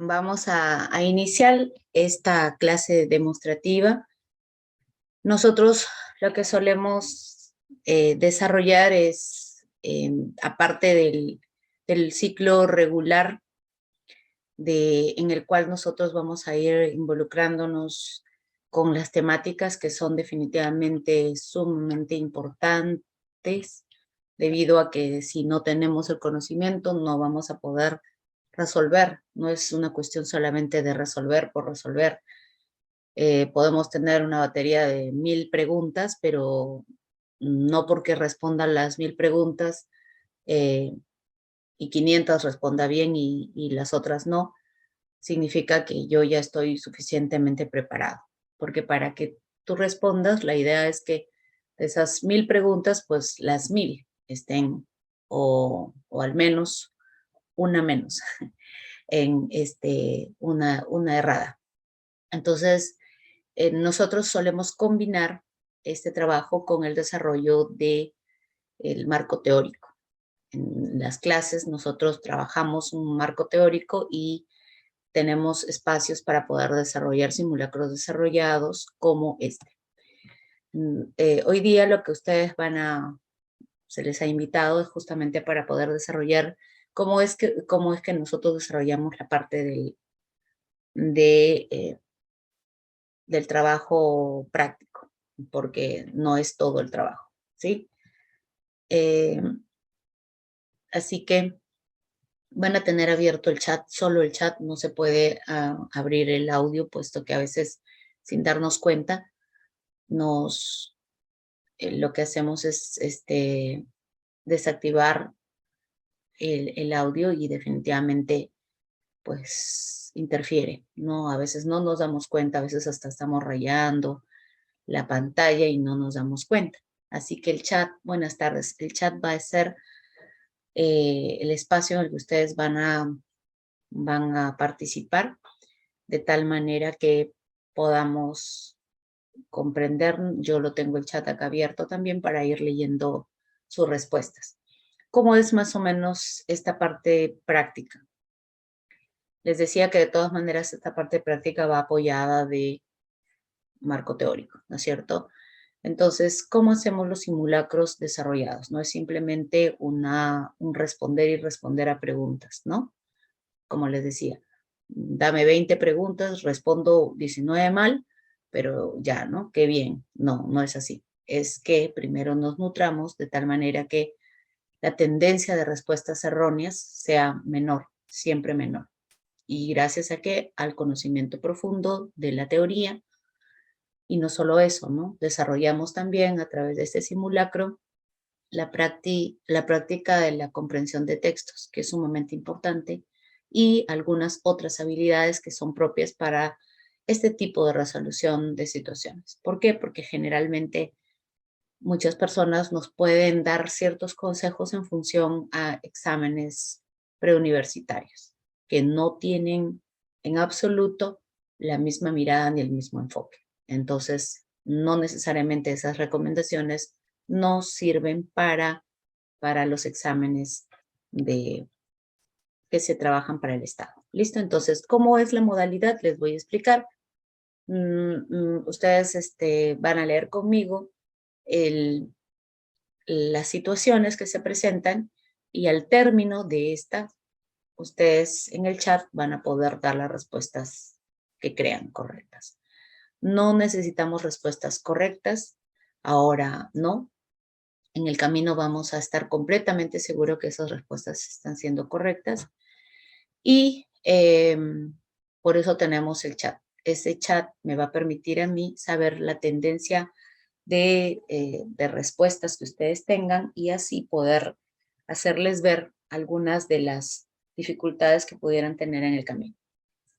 Vamos a iniciar esta clase demostrativa. Nosotros lo que solemos desarrollar es, aparte del ciclo regular en el cual nosotros vamos a ir involucrándonos con las temáticas que son definitivamente sumamente importantes, debido a que si no tenemos el conocimiento no vamos a poder resolver. No es una cuestión solamente de resolver por resolver. Podemos tener una batería de 1000 preguntas, pero no porque respondan las 1000 preguntas y 500 responda bien y las otras no, significa que yo ya estoy suficientemente preparado. Porque para que tú respondas, la idea es que de esas 1000 preguntas, pues las 1000 estén, o al menos una menos, en una errada. Entonces, nosotros solemos combinar este trabajo con el desarrollo del marco teórico. En las clases nosotros trabajamos un marco teórico y tenemos espacios para poder desarrollar simulacros desarrollados como este. Hoy día lo que ustedes se les ha invitado es justamente para poder desarrollar cómo es que nosotros desarrollamos la parte del trabajo práctico, porque no es todo el trabajo, ¿sí? Así que van a tener abierto el chat, solo el chat, no se puede abrir el audio, puesto que a veces, sin darnos cuenta, lo que hacemos es desactivar el audio y definitivamente pues interfiere, ¿no? A veces no nos damos cuenta, a veces hasta estamos rayando la pantalla y no nos damos cuenta. Así que el chat, buenas tardes, el chat va a ser el espacio en el que ustedes van a participar de tal manera que podamos comprender. Yo lo tengo el chat acá abierto también para ir leyendo sus respuestas. ¿Cómo es más o menos esta parte práctica? Les decía que de todas maneras esta parte práctica va apoyada de marco teórico, ¿no es cierto? Entonces, ¿cómo hacemos los simulacros desarrollados? No es simplemente un responder y responder a preguntas, ¿no? Como les decía, dame 20 preguntas, respondo 19 mal, pero ya, ¿no? Qué bien. No, no es así. Es que primero nos nutramos de tal manera que la tendencia de respuestas erróneas sea menor, siempre menor. Y gracias a qué? Al conocimiento profundo de la teoría. Y no solo eso, ¿no? Desarrollamos también a través de este simulacro la práctica de la comprensión de textos, que es sumamente importante, y algunas otras habilidades que son propias para este tipo de resolución de situaciones. ¿Por qué? Porque generalmente muchas personas nos pueden dar ciertos consejos en función a exámenes preuniversitarios, que no tienen en absoluto la misma mirada ni el mismo enfoque. Entonces, no necesariamente esas recomendaciones nos sirven para los exámenes que se trabajan para el Estado. ¿Listo? Entonces, ¿cómo es la modalidad? Les voy a explicar. Ustedes van a leer conmigo las situaciones que se presentan y al término de esta, ustedes en el chat van a poder dar las respuestas que crean correctas. No necesitamos respuestas correctas, ahora no. En el camino vamos a estar completamente seguros que esas respuestas están siendo correctas y por eso tenemos el chat. Ese chat me va a permitir a mí saber la tendencia de respuestas que ustedes tengan y así poder hacerles ver algunas de las dificultades que pudieran tener en el camino.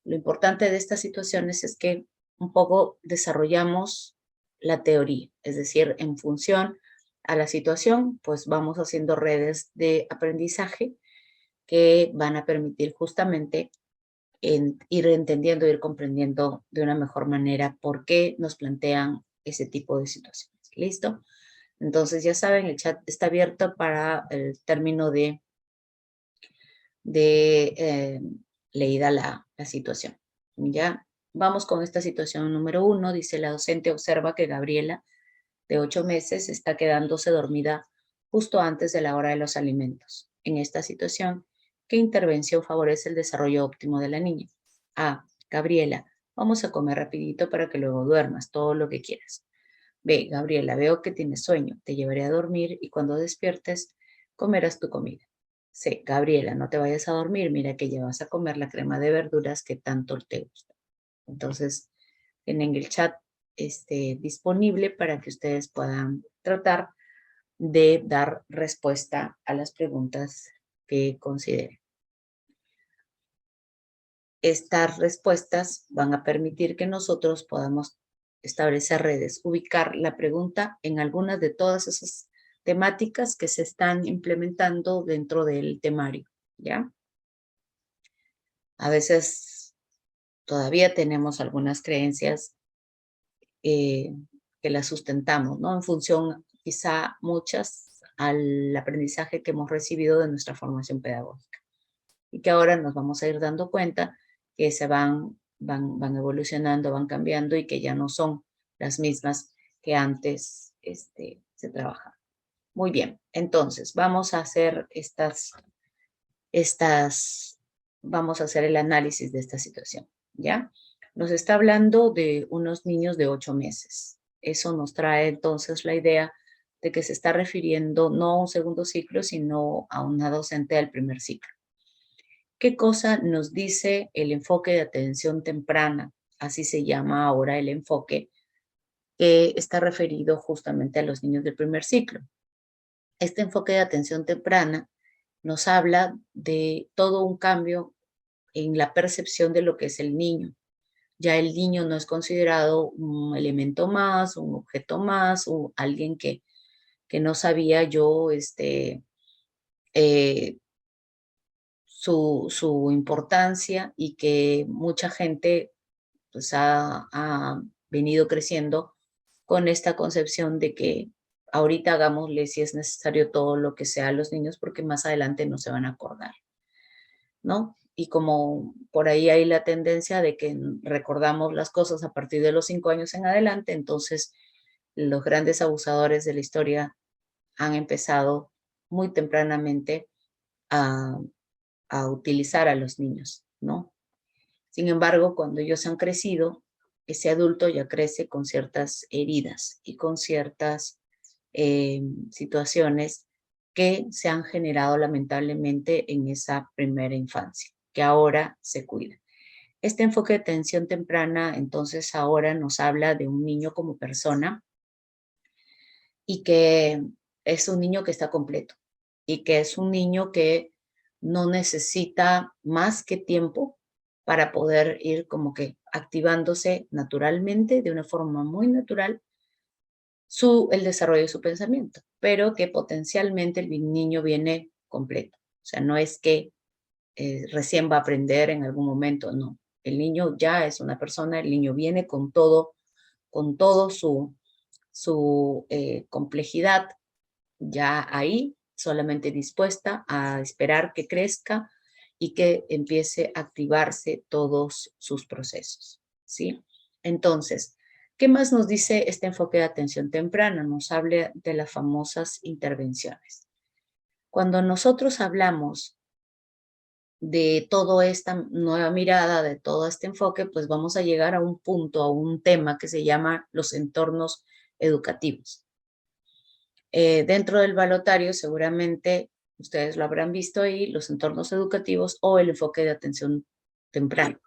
Lo importante de estas situaciones es que un poco desarrollamos la teoría, es decir, en función a la situación, pues vamos haciendo redes de aprendizaje que van a permitir justamente ir entendiendo, ir comprendiendo de una mejor manera por qué nos plantean ese tipo de situaciones. ¿Listo? Entonces, ya saben, el chat está abierto para el término de leída la situación. Ya vamos con esta situación número 1. Dice: la docente observa que Gabriela, de 8 meses, está quedándose dormida justo antes de la hora de los alimentos. En esta situación, ¿qué intervención favorece el desarrollo óptimo de la niña? A. Gabriela, vamos a comer rapidito para que luego duermas todo lo que quieras. B. Gabriela, veo que tienes sueño, te llevaré a dormir y cuando despiertes comerás tu comida. C. Gabriela, no te vayas a dormir, mira que ya vas a comer la crema de verduras que tanto te gusta. Entonces, tienen el chat disponible para que ustedes puedan tratar de dar respuesta a las preguntas que consideren. Estas respuestas van a permitir que nosotros podamos establecer redes, ubicar la pregunta en algunas de todas esas temáticas que se están implementando dentro del temario, ¿ya? A veces todavía tenemos algunas creencias que las sustentamos, ¿no? En función, quizá muchas, al aprendizaje que hemos recibido de nuestra formación pedagógica. Y que ahora nos vamos a ir dando cuenta que se van evolucionando, van cambiando y que ya no son las mismas que antes se trabajaban. Muy bien, entonces vamos a hacer vamos a hacer el análisis de esta situación, ¿ya? Nos está hablando de unos niños de 8 meses. Eso nos trae entonces la idea de que se está refiriendo no a un segundo ciclo, sino a una docente del primer ciclo. ¿Qué cosa nos dice el enfoque de atención temprana? Así se llama ahora el enfoque que está referido justamente a los niños del primer ciclo. Este enfoque de atención temprana nos habla de todo un cambio en la percepción de lo que es el niño. Ya el niño no es considerado un elemento más, un objeto más, o alguien que no sabía yo eh, su importancia y que mucha gente pues ha venido creciendo con esta concepción de que ahorita hagámosle si es necesario todo lo que sea a los niños porque más adelante no se van a acordar, ¿no? Y como por ahí hay la tendencia de que recordamos las cosas a partir de los 5 años en adelante, entonces los grandes abusadores de la historia han empezado muy tempranamente a, a utilizar a los niños, ¿no? Sin embargo, cuando ellos han crecido, ese adulto ya crece con ciertas heridas y con ciertas situaciones que se han generado lamentablemente en esa primera infancia, que ahora se cuida. Este enfoque de atención temprana, entonces, ahora nos habla de un niño como persona y que es un niño que está completo y que es un niño que no necesita más que tiempo para poder ir como que activándose naturalmente, de una forma muy natural, el desarrollo de su pensamiento, pero que potencialmente el niño viene completo. O sea, no es que recién va a aprender en algún momento, no. El niño ya es una persona, el niño viene con todo su complejidad ya ahí, solamente dispuesta a esperar que crezca y que empiece a activarse todos sus procesos, ¿sí? Entonces, ¿qué más nos dice este enfoque de atención temprana? Nos habla de las famosas intervenciones. Cuando nosotros hablamos de toda esta nueva mirada, de todo este enfoque, pues vamos a llegar a un punto, a un tema que se llama los entornos educativos. Dentro del balotario, seguramente ustedes lo habrán visto ahí, los entornos educativos o el enfoque de atención temprana.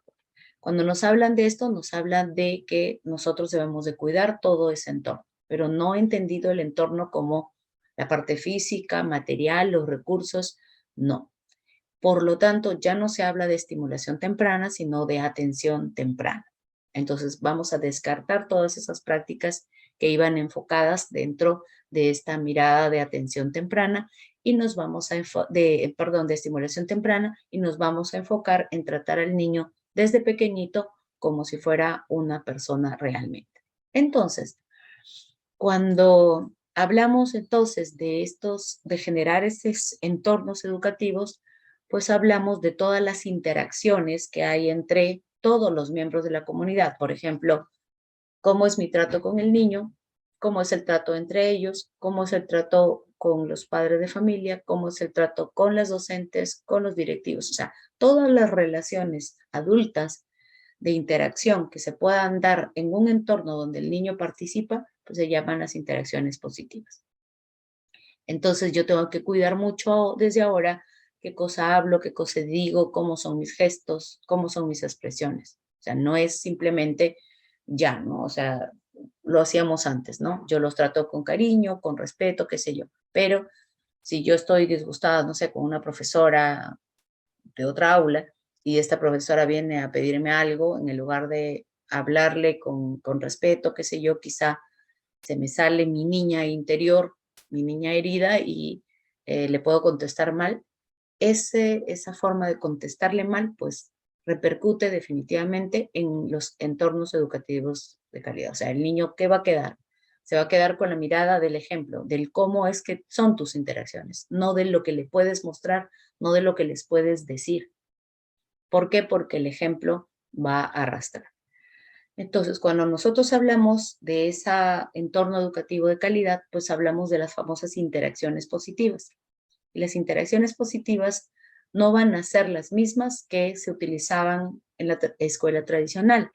Cuando nos hablan de esto, nos hablan de que nosotros debemos de cuidar todo ese entorno, pero no entendido el entorno como la parte física, material, los recursos, no. Por lo tanto, ya no se habla de estimulación temprana, sino de atención temprana. Entonces, vamos a descartar todas esas prácticas que iban enfocadas dentro de esta mirada de atención temprana y nos vamos a de estimulación temprana y nos vamos a enfocar en tratar al niño desde pequeñito como si fuera una persona realmente. Entonces, cuando hablamos entonces de generar estos entornos educativos, pues hablamos de todas las interacciones que hay entre todos los miembros de la comunidad. Por ejemplo, cómo es mi trato con el niño, cómo es el trato entre ellos, cómo es el trato con los padres de familia, cómo es el trato con las docentes, con los directivos. O sea, todas las relaciones adultas de interacción que se puedan dar en un entorno donde el niño participa, pues se llaman las interacciones positivas. Entonces yo tengo que cuidar mucho desde ahora qué cosa hablo, qué cosa digo, cómo son mis gestos, cómo son mis expresiones. O sea, no es simplemente ya, ¿no? O sea, lo hacíamos antes, ¿no? Yo los trato con cariño, con respeto, qué sé yo. Pero si yo estoy disgustada, no sé, con una profesora de otra aula y esta profesora viene a pedirme algo, en el lugar de hablarle con respeto, qué sé yo, quizá se me sale mi niña interior, mi niña herida y le puedo contestar mal. Esa forma de contestarle mal, pues repercute definitivamente en los entornos educativos de calidad. O sea, el niño, ¿qué va a quedar? Se va a quedar con la mirada del ejemplo, del cómo es que son tus interacciones, no de lo que le puedes mostrar, no de lo que les puedes decir. ¿Por qué? Porque el ejemplo va a arrastrar. Entonces, cuando nosotros hablamos de ese entorno educativo de calidad, pues hablamos de las famosas interacciones positivas. Y las interacciones positivas no van a ser las mismas que se utilizaban en la escuela tradicional.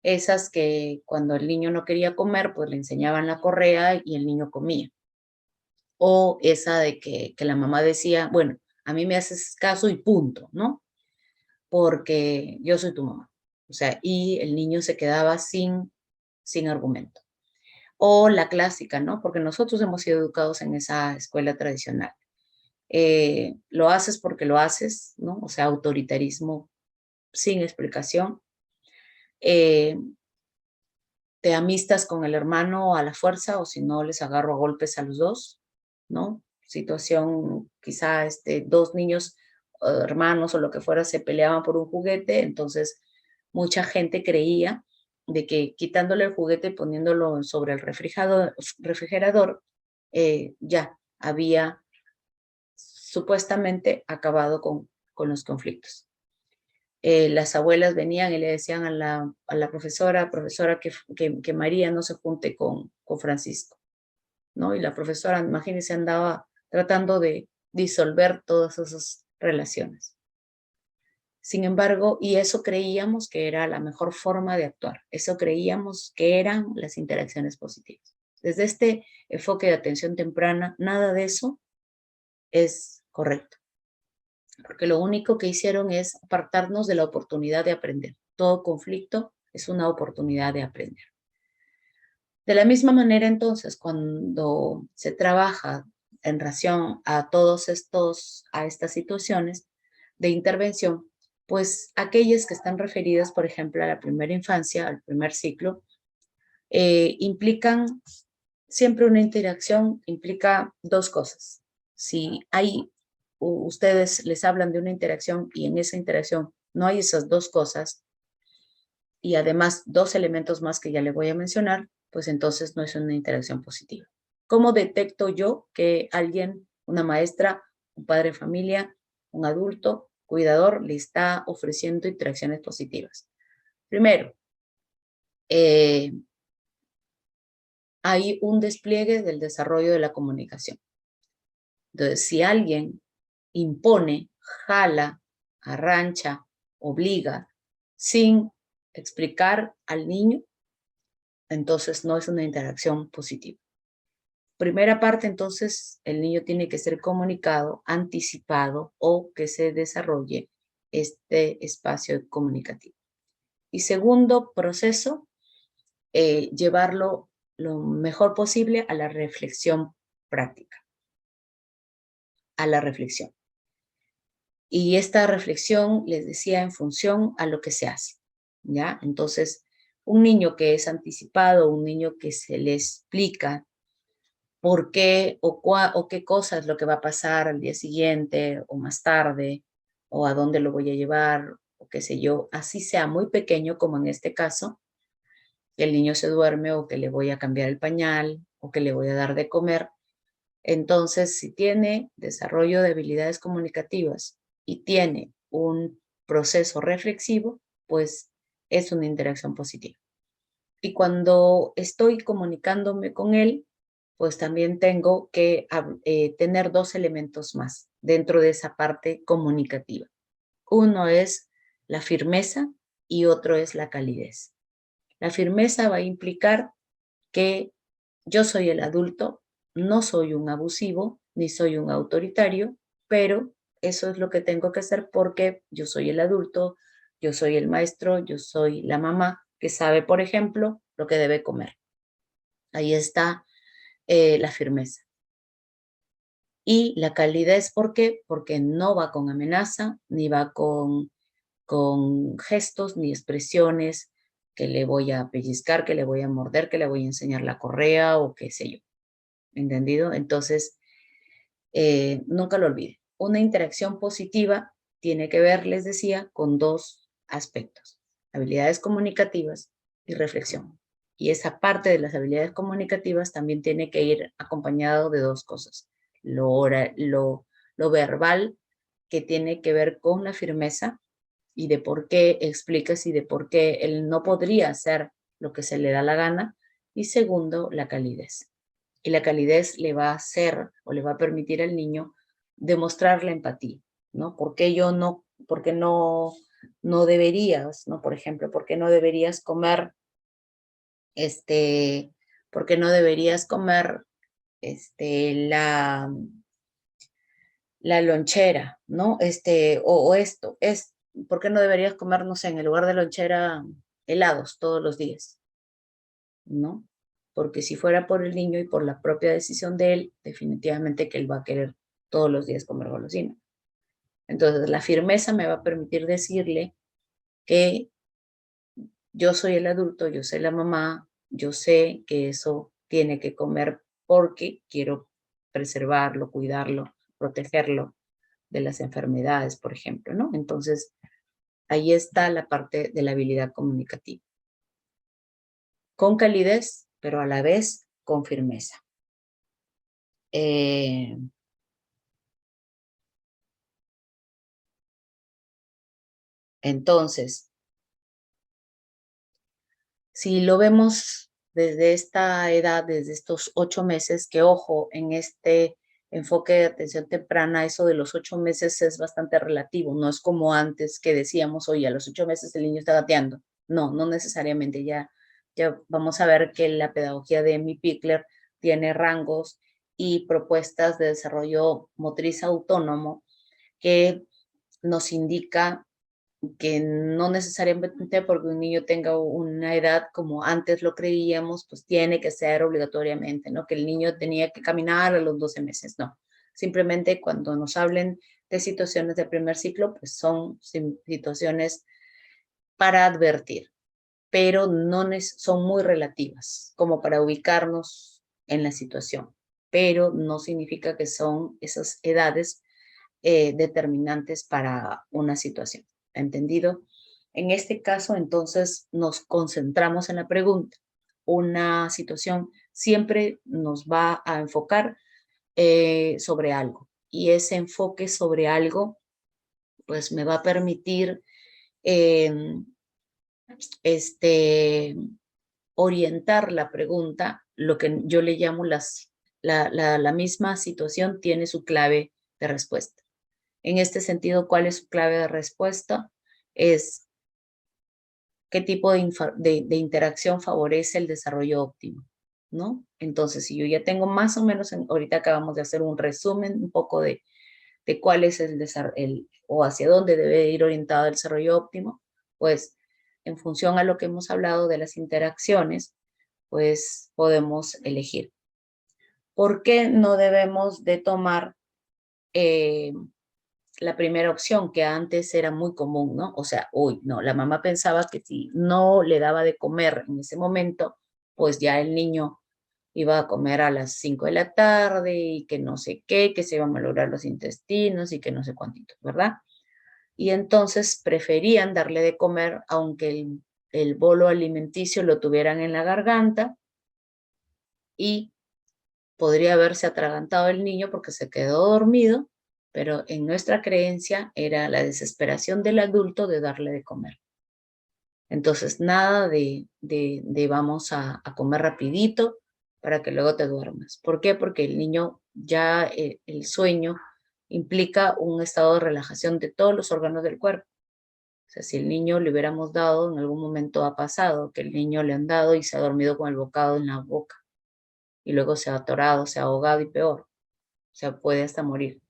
Esas que cuando el niño no quería comer, pues le enseñaban la correa y el niño comía. O esa de que la mamá decía, bueno, a mí me haces caso y punto, ¿no? Porque yo soy tu mamá. O sea, y el niño se quedaba sin argumento. O la clásica, ¿no? Porque nosotros hemos sido educados en esa escuela tradicional. Lo haces porque lo haces, ¿no? O sea, autoritarismo sin explicación. Eh, Te amistas con el hermano a la fuerza o si no les agarro a golpes a los dos, ¿no? Situación, quizá dos niños, hermanos o lo que fuera, se peleaban por un juguete, entonces mucha gente creía de que quitándole el juguete y poniéndolo sobre el refrigerador ya había supuestamente acabado con los conflictos. Las abuelas venían y le decían a la profesora que María no se junte con Francisco, ¿no? Y la profesora, imagínense, andaba tratando de disolver todas esas relaciones. Sin embargo, y eso creíamos que era la mejor forma de actuar, eso creíamos que eran las interacciones positivas. Desde este enfoque de atención temprana, nada de eso es correcto, porque lo único que hicieron es apartarnos de la oportunidad de aprender. Todo conflicto es una oportunidad de aprender. De la misma manera, entonces, cuando se trabaja en relación a a estas situaciones de intervención, pues aquellas que están referidas, por ejemplo, a la primera infancia, al primer ciclo, implican siempre una interacción, implica dos cosas. Si hay, ustedes les hablan de una interacción y en esa interacción no hay esas dos cosas, y además dos elementos más que ya le voy a mencionar, pues entonces no es una interacción positiva. ¿Cómo detecto yo que alguien, una maestra, un padre de familia, un adulto, cuidador, le está ofreciendo interacciones positivas? Primero, eh, hay un despliegue del desarrollo de la comunicación. Entonces, si alguien impone, jala, arrancha, obliga, sin explicar al niño, entonces no es una interacción positiva. Primera parte, entonces, el niño tiene que ser comunicado, anticipado o que se desarrolle este espacio comunicativo. Y segundo proceso, llevarlo lo mejor posible a la reflexión práctica, a la reflexión. Y esta reflexión, les decía, en función a lo que se hace, ¿ya? Entonces, un niño que es anticipado, un niño que se le explica por qué o qué cosa es lo que va a pasar al día siguiente o más tarde, o a dónde lo voy a llevar, o qué sé yo, así sea muy pequeño como en este caso, que el niño se duerme o que le voy a cambiar el pañal o que le voy a dar de comer. Entonces, si tiene desarrollo de habilidades comunicativas y tiene un proceso reflexivo, pues es una interacción positiva. Y cuando estoy comunicándome con él, pues también tengo que tener dos elementos más dentro de esa parte comunicativa. Uno es la firmeza y otro es la calidez. La firmeza va a implicar que yo soy el adulto, no soy un abusivo ni soy un autoritario, pero eso es lo que tengo que hacer porque yo soy el adulto, yo soy el maestro, yo soy la mamá que sabe, por ejemplo, lo que debe comer. Ahí está la firmeza. Y la calidez, ¿por qué? Porque no va con amenaza, ni va con gestos ni expresiones que le voy a pellizcar, que le voy a morder, que le voy a enseñar la correa o qué sé yo. ¿Entendido? Entonces, nunca lo olvide. Una interacción positiva tiene que ver, les decía, con dos aspectos, habilidades comunicativas y reflexión. Y esa parte de las habilidades comunicativas también tiene que ir acompañado de dos cosas. Lo verbal, que tiene que ver con la firmeza y de por qué explicas y de por qué él no podría hacer lo que se le da la gana. Y segundo, la calidez. Y la calidez le va a hacer o le va a permitir al niño demostrar la empatía, ¿no? ¿Por qué por qué no deberías, ¿no? Por ejemplo, ¿por qué no deberías comer, este, por qué no deberías comer, la lonchera, ¿no? O esto, ¿por qué no deberías comer, no sé, en el lugar de lonchera helados todos los días? ¿No? Porque si fuera por el niño y por la propia decisión de él, definitivamente que él va a querer todos los días comer golosina. Entonces, la firmeza me va a permitir decirle que yo soy el adulto, yo soy la mamá, yo sé que eso tiene que comer porque quiero preservarlo, cuidarlo, protegerlo de las enfermedades, por ejemplo, ¿no? Entonces, ahí está la parte de la habilidad comunicativa. Con calidez, pero a la vez con firmeza. Eh, entonces, si lo vemos desde esta edad, desde estos 8 meses, que ojo, en este enfoque de atención temprana, eso de los 8 meses es bastante relativo, no es como antes que decíamos, oye, a los 8 meses el niño está gateando. No, no necesariamente, ya vamos a ver que la pedagogía de Amy Pickler tiene rangos y propuestas de desarrollo motriz autónomo que nos indica que no necesariamente porque un niño tenga una edad como antes lo creíamos, pues tiene que ser obligatoriamente, ¿no? Que el niño tenía que caminar a los 12 meses, no. Simplemente cuando nos hablen de situaciones de primer ciclo, pues son situaciones para advertir, pero no son muy relativas, como para ubicarnos en la situación, pero no significa que son esas edades determinantes para una situación. ¿Entendido? En este caso, entonces, nos concentramos en la pregunta. Una situación siempre nos va a enfocar sobre algo y ese enfoque sobre algo, pues me va a permitir eh, orientar la pregunta, lo que yo le llamo la misma situación tiene su clave de respuesta. En este sentido, ¿cuál es su clave de respuesta? Es qué tipo de interacción favorece el desarrollo óptimo, ¿no? Entonces, si yo ya tengo más o menos, ahorita acabamos de hacer un resumen un poco de cuál es o hacia dónde debe ir orientado el desarrollo óptimo, pues en función a lo que hemos hablado de las interacciones, pues podemos elegir. ¿Por qué no debemos de tomar la primera opción que antes era muy común, ¿no? O sea, uy, no, la mamá pensaba que si no le daba de comer en ese momento, pues ya el niño iba a comer a las 5 de la tarde y que no sé qué, que se iban a malograr los intestinos y que no sé cuántito, ¿verdad? Y entonces preferían darle de comer aunque el bolo alimenticio lo tuvieran en la garganta y podría haberse atragantado el niño porque se quedó dormido, pero en nuestra creencia era la desesperación del adulto de darle de comer. Entonces, nada de vamos a comer rapidito para que luego te duermas. ¿Por qué? Porque el niño ya el sueño implica un estado de relajación de todos los órganos del cuerpo. O sea, si el niño le hubiéramos dado, en algún momento ha pasado que el niño le han dado y se ha dormido con el bocado en la boca y luego se ha atorado, se ha ahogado y peor, o sea, puede hasta morir.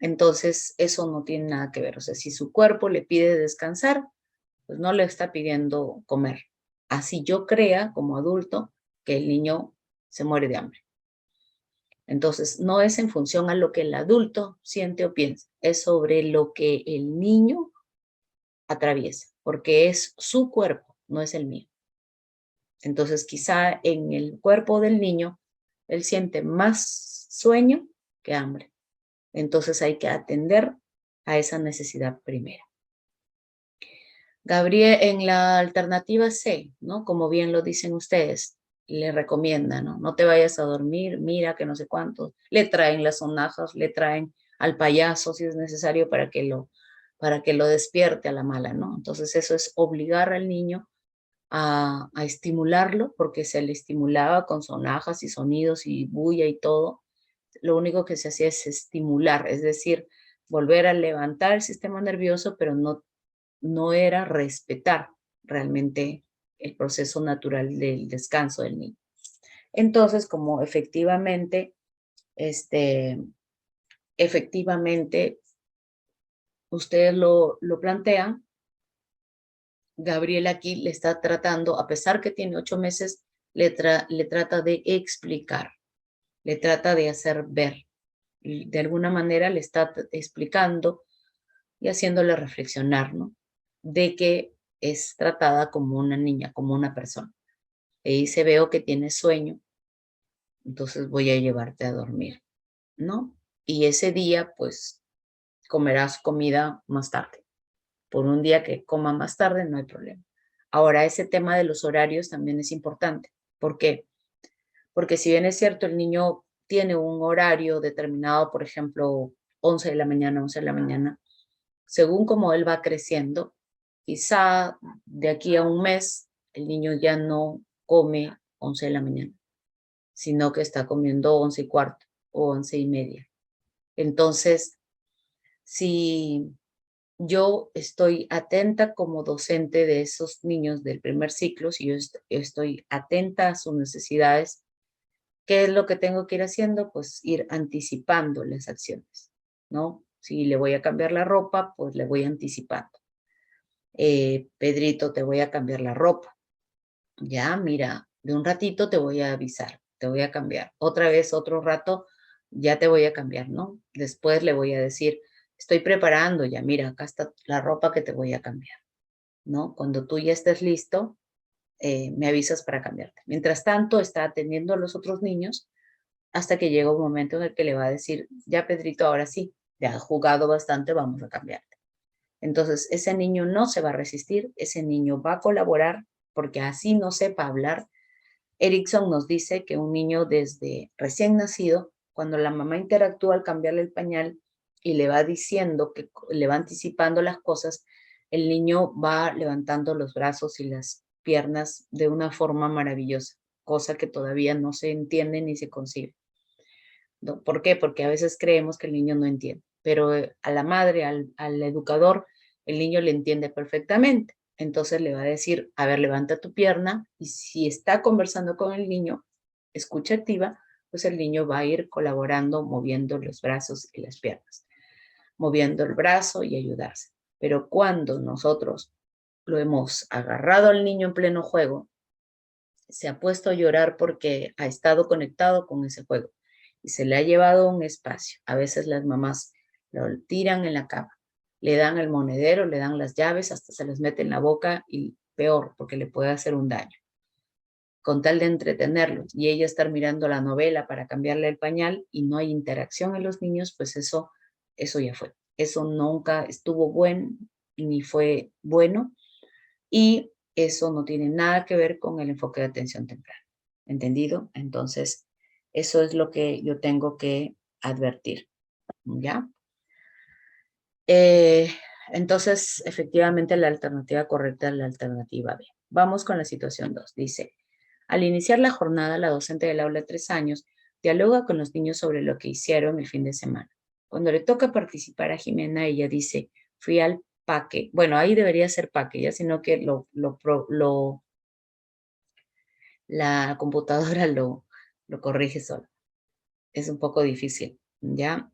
Entonces, eso no tiene nada que ver. O sea, si su cuerpo le pide descansar, pues no le está pidiendo comer. Así yo crea como adulto que el niño se muere de hambre. Entonces, no es en función a lo que el adulto siente o piensa, es sobre lo que el niño atraviesa, porque es su cuerpo, no es el mío. Entonces, quizá en el cuerpo del niño, él siente más sueño que hambre. Entonces, hay que atender a esa necesidad primera. Gabriel, en la alternativa C, ¿no? Como bien lo dicen ustedes, le recomienda, ¿no? No te vayas a dormir, mira que no sé cuánto. Le traen las sonajas, le traen al payaso si es necesario para que lo despierte a la mala, ¿no? Entonces eso es obligar al niño a estimularlo, porque se le estimulaba con sonajas y sonidos y bulla y todo. Lo único que se hacía es estimular, es decir, volver a levantar el sistema nervioso, pero no era respetar realmente el proceso natural del descanso del niño. Entonces, como este, efectivamente ustedes lo plantean, Gabriel aquí le está tratando, a pesar que tiene 8 meses, le trata de explicar, le trata de hacer ver. Y de alguna manera le está explicando y haciéndole reflexionar, ¿no? De que es tratada como una niña, como una persona. Y dice, veo que tienes sueño, entonces voy a llevarte a dormir, ¿no? Y ese día, pues, comerás comida más tarde. Por un día que coma más tarde, no hay problema. Ahora, ese tema de los horarios también es importante. ¿Por qué? Porque si bien es cierto, el niño tiene un horario determinado, por ejemplo, 11 de la mañana, 11 de la mañana, según como él va creciendo, quizá de aquí a un mes el niño ya no come 11 de la mañana, sino que está comiendo 11:15 o 11:30. Entonces, si yo estoy atenta como docente de esos niños del primer ciclo, si yo estoy atenta a sus necesidades, ¿qué es lo que tengo que ir haciendo? Pues ir anticipando las acciones, ¿no? Si le voy a cambiar la ropa, pues le voy anticipando. Pedrito, te voy a cambiar la ropa. Ya, mira, de un ratito te voy a avisar, te voy a cambiar. Otra vez, otro rato, ya te voy a cambiar, ¿no? Después le voy a decir, estoy preparando ya, mira, acá está la ropa que te voy a cambiar, ¿no? Cuando tú ya estés listo, me avisas para cambiarte. Mientras tanto, está atendiendo a los otros niños hasta que llega un momento en el que le va a decir, ya Pedrito, ahora sí, ya has jugado bastante, vamos a cambiarte. Entonces, ese niño no se va a resistir, ese niño va a colaborar, porque así no sepa hablar. Erickson nos dice que un niño desde recién nacido, cuando la mamá interactúa al cambiarle el pañal y le va diciendo, que le va anticipando las cosas, el niño va levantando los brazos y las piernas de una forma maravillosa, cosa que todavía no se entiende ni se concibe. ¿Por qué? Porque a veces creemos que el niño no entiende, pero a la madre, al educador, el niño le entiende perfectamente. Entonces le va a decir, a ver, levanta tu pierna y si está conversando con el niño, escucha activa, pues el niño va a ir colaborando, moviendo los brazos y las piernas, moviendo el brazo y ayudarse. Pero cuando nosotros lo hemos agarrado al niño en pleno juego, se ha puesto a llorar porque ha estado conectado con ese juego y se le ha llevado a un espacio. A veces las mamás lo tiran en la cama, le dan el monedero, le dan las llaves, hasta se les mete en la boca y peor, porque le puede hacer un daño. Con tal de entretenerlos y ella estar mirando la novela para cambiarle el pañal y no hay interacción en los niños, pues eso ya fue. Eso nunca estuvo bueno ni fue bueno y eso no tiene nada que ver con el enfoque de atención temprana. ¿Entendido? Entonces, eso es lo que yo tengo que advertir, ¿ya? Entonces, efectivamente, la alternativa correcta es la alternativa B. Vamos con la situación 2. Dice, al iniciar la jornada, la docente del aula de 3 años dialoga con los niños sobre lo que hicieron el fin de semana. Cuando le toca participar a Jimena, ella dice, fui al parque. Bueno, ahí debería ser parque, ya sino que la computadora lo corrige sola. Es un poco difícil, ¿ya?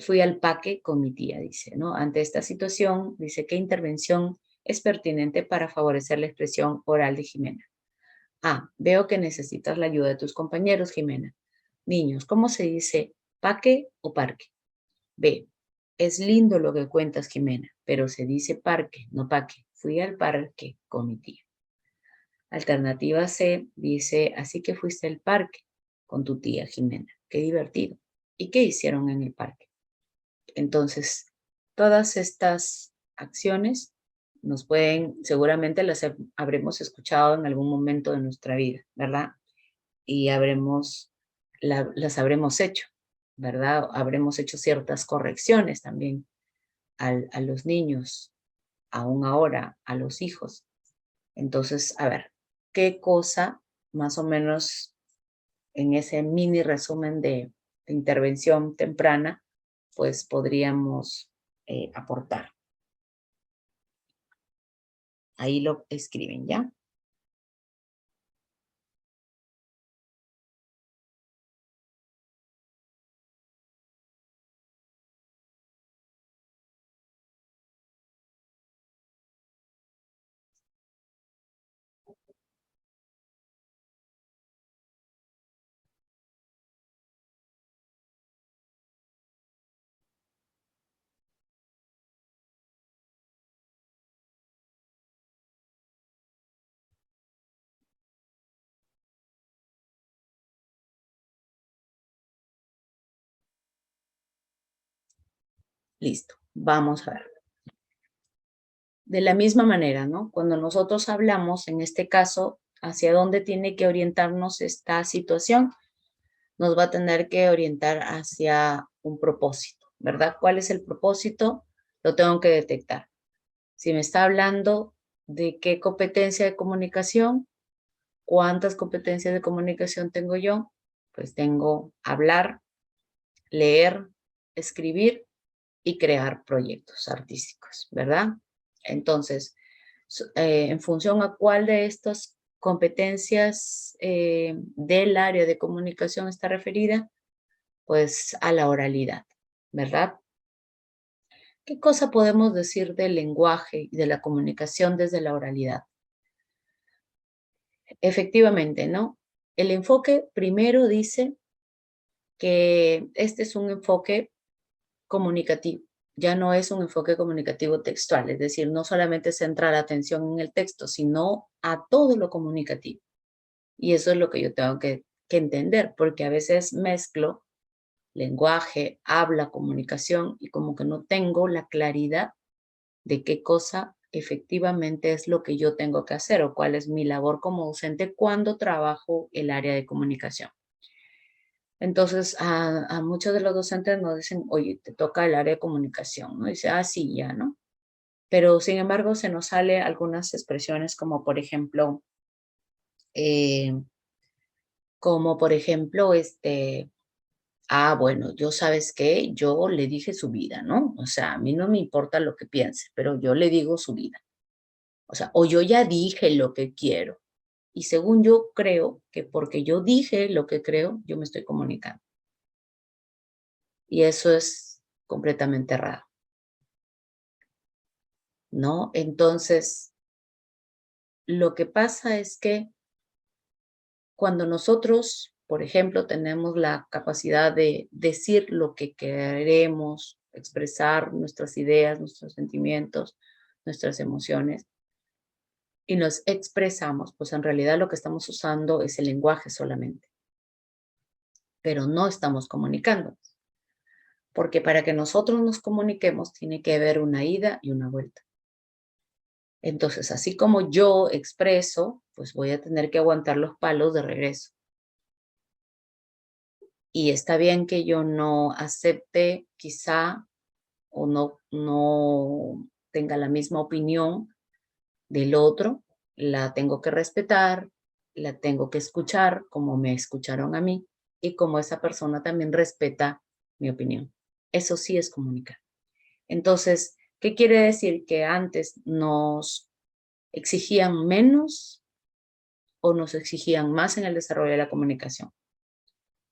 Fui al parque con mi tía, dice, ¿no? Ante esta situación, dice, ¿qué intervención es pertinente para favorecer la expresión oral de Jimena? A, veo que necesitas la ayuda de tus compañeros, Jimena. Niños, ¿cómo se dice paque o parque? B, es lindo lo que cuentas, Jimena, pero se dice parque, no paque. Fui al parque con mi tía. Alternativa C dice, así que fuiste al parque con tu tía Jimena. Qué divertido. ¿Y qué hicieron en el parque? Entonces, todas estas acciones nos pueden, seguramente las habremos escuchado en algún momento de nuestra vida, ¿verdad? Y las habremos hecho, ¿verdad? Habremos hecho ciertas correcciones también a los niños, aún ahora, a los hijos. Entonces, a ver, ¿qué cosa más o menos en ese mini resumen de intervención temprana, pues podríamos aportar? Ahí lo escriben, ¿ya? Listo, vamos a ver. De la misma manera, ¿no? Cuando nosotros hablamos, en este caso, hacia dónde tiene que orientarnos esta situación, nos va a tener que orientar hacia un propósito, ¿verdad? ¿Cuál es el propósito? Lo tengo que detectar. Si me está hablando de qué competencia de comunicación, ¿cuántas competencias de comunicación tengo yo? Pues tengo hablar, leer, escribir y crear proyectos artísticos, ¿verdad? Entonces, en función a cuál de estas competencias del área de comunicación está referida, pues a la oralidad, ¿verdad? ¿Qué cosa podemos decir del lenguaje y de la comunicación desde la oralidad? Efectivamente, ¿no? El enfoque primero dice que este es un enfoque comunicativo, ya no es un enfoque comunicativo textual, es decir, no solamente centra la atención en el texto, sino a todo lo comunicativo. Y eso es lo que yo tengo que entender, porque a veces mezclo lenguaje, habla, comunicación, y como que no tengo la claridad de qué cosa efectivamente es lo que yo tengo que hacer o cuál es mi labor como docente cuando trabajo el área de comunicación. Entonces, a muchos de los docentes nos dicen, oye, te toca el área de comunicación, ¿no? Dice, ah, sí, ya, ¿no? Pero, sin embargo, se nos sale algunas expresiones como, por ejemplo, eh, bueno, yo sabes qué, yo le dije su vida, ¿no? O sea, a mí no me importa lo que piense, pero yo le digo su vida. O sea, o yo ya dije lo que quiero. Y según yo creo que porque yo dije lo que creo, yo me estoy comunicando. Y eso es completamente errado, ¿no? Entonces, lo que pasa es que cuando nosotros, por ejemplo, tenemos la capacidad de decir lo que queremos, expresar nuestras ideas, nuestros sentimientos, nuestras emociones, y nos expresamos, pues en realidad lo que estamos usando es el lenguaje solamente, pero no estamos comunicando, porque para que nosotros nos comuniquemos tiene que haber una ida y una vuelta. Entonces, así como yo expreso, pues voy a tener que aguantar los palos de regreso. Y está bien que yo no acepte quizá o no tenga la misma opinión del otro, la tengo que respetar, la tengo que escuchar como me escucharon a mí y como esa persona también respeta mi opinión. Eso sí es comunicar. Entonces, ¿qué quiere decir? Que antes nos exigían menos o nos exigían más en el desarrollo de la comunicación.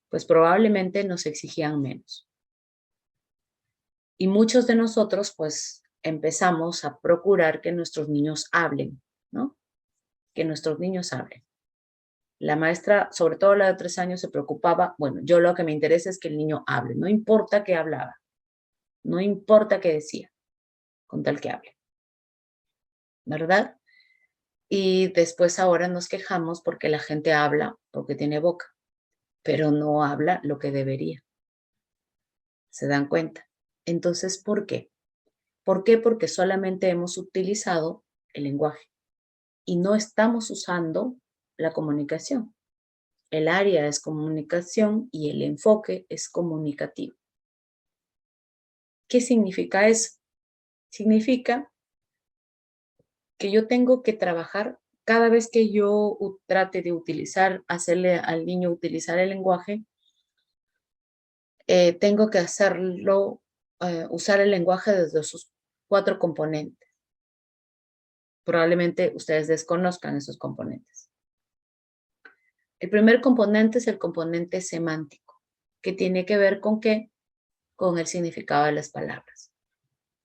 Pues probablemente nos exigían menos. Y muchos de nosotros, pues, empezamos a procurar que nuestros niños hablen, ¿no? Que nuestros niños hablen. La maestra, sobre todo la de 3 años, se preocupaba, bueno, yo lo que me interesa es que el niño hable, no importa qué hablaba, no importa qué decía, con tal que hable, ¿verdad? Y después ahora nos quejamos porque la gente habla porque tiene boca, pero no habla lo que debería. ¿Se dan cuenta? Entonces, ¿por qué? ¿Por qué? Porque solamente hemos utilizado el lenguaje y no estamos usando la comunicación. El área es comunicación y el enfoque es comunicativo. ¿Qué significa eso? Significa que yo tengo que trabajar cada vez que yo trate de utilizar, hacerle al niño utilizar el lenguaje, tengo que hacerlo, usar el lenguaje desde sus 4 componentes. Probablemente ustedes desconozcan esos componentes. El primer componente es el componente semántico, que tiene que ver ¿con qué? Con el significado de las palabras.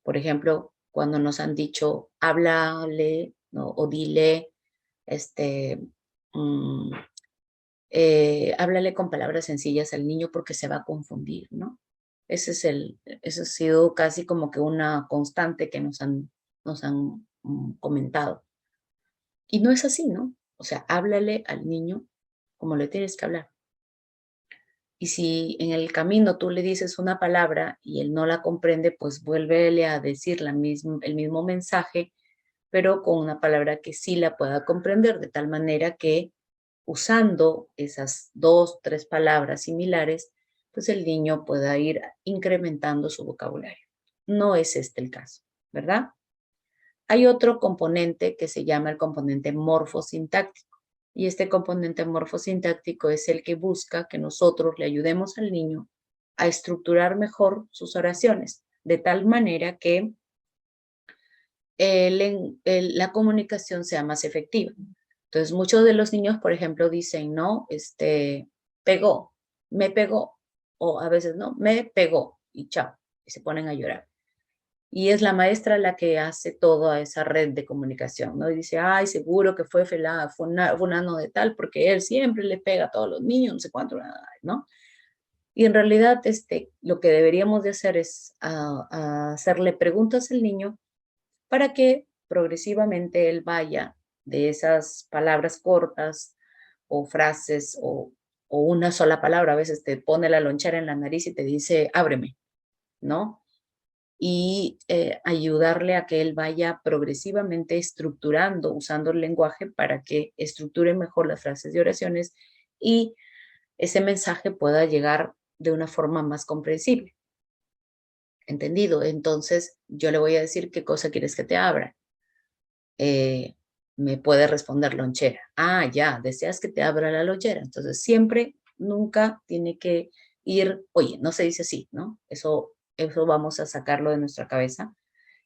Por ejemplo, cuando nos han dicho háblale, ¿no? O dile, este, mm, háblale con palabras sencillas al niño porque se va a confundir, ¿no? Eso ha sido casi como que una constante que nos han comentado. Y no es así, ¿no? O sea, háblale al niño como le tienes que hablar. Y si en el camino tú le dices una palabra y él no la comprende, pues vuélvele a decir el mismo mensaje, pero con una palabra que sí la pueda comprender, de tal manera que usando esas 2, 3 palabras similares, pues el niño pueda ir incrementando su vocabulario. No es este el caso, ¿verdad? Hay otro componente que se llama el componente morfosintáctico. Y este componente morfosintáctico es el que busca que nosotros le ayudemos al niño a estructurar mejor sus oraciones, de tal manera que la comunicación sea más efectiva. Entonces, muchos de los niños, por ejemplo, dicen, no, pegó, me pegó, o a veces, no, me pegó, y chao, y se ponen a llorar. Y es la maestra la que hace toda esa red de comunicación, ¿no? Y dice, ay, seguro que fue fulano de tal, porque él siempre le pega a todos los niños, no sé cuánto, ¿no? Y en realidad, lo que deberíamos de hacer es hacerle preguntas al niño para que progresivamente él vaya de esas palabras cortas o frases o una sola palabra. A veces te pone la lonchera en la nariz y te dice, ábreme, ¿no? Y ayudarle a que él vaya progresivamente estructurando, usando el lenguaje para que estructure mejor las frases y oraciones y ese mensaje pueda llegar de una forma más comprensible. ¿Entendido? Entonces, yo le voy a decir qué cosa quieres que te abra. Me puede responder lonchera. Ah, ya, deseas que te abra la lonchera. Entonces, siempre, nunca tiene que ir, oye, no se dice así, ¿no? Eso vamos a sacarlo de nuestra cabeza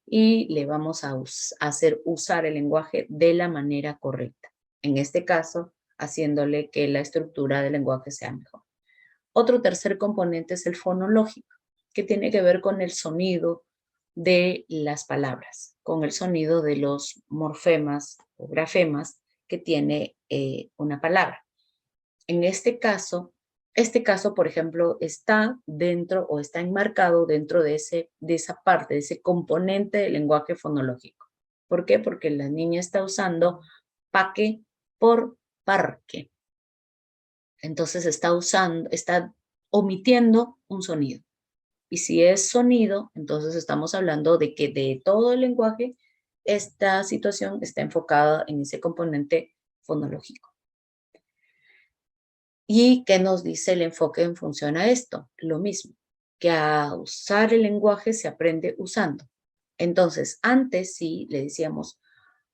y le vamos a hacer usar el lenguaje de la manera correcta. En este caso, haciéndole que la estructura del lenguaje sea mejor. Otro tercer componente es el fonológico, que tiene que ver con el sonido de las palabras, con el sonido de los morfemas o grafemas que tiene una palabra. En este caso, por ejemplo, está dentro o está enmarcado dentro de esa parte, de ese componente del lenguaje fonológico. ¿Por qué? Porque la niña está usando paque por parque. Entonces está omitiendo un sonido. Y si es sonido, entonces estamos hablando de que de todo el lenguaje, esta situación está enfocada en ese componente fonológico. ¿Y qué nos dice el enfoque en función a esto? Lo mismo. que a usar el lenguaje se aprende usando. Entonces, antes sí le decíamos,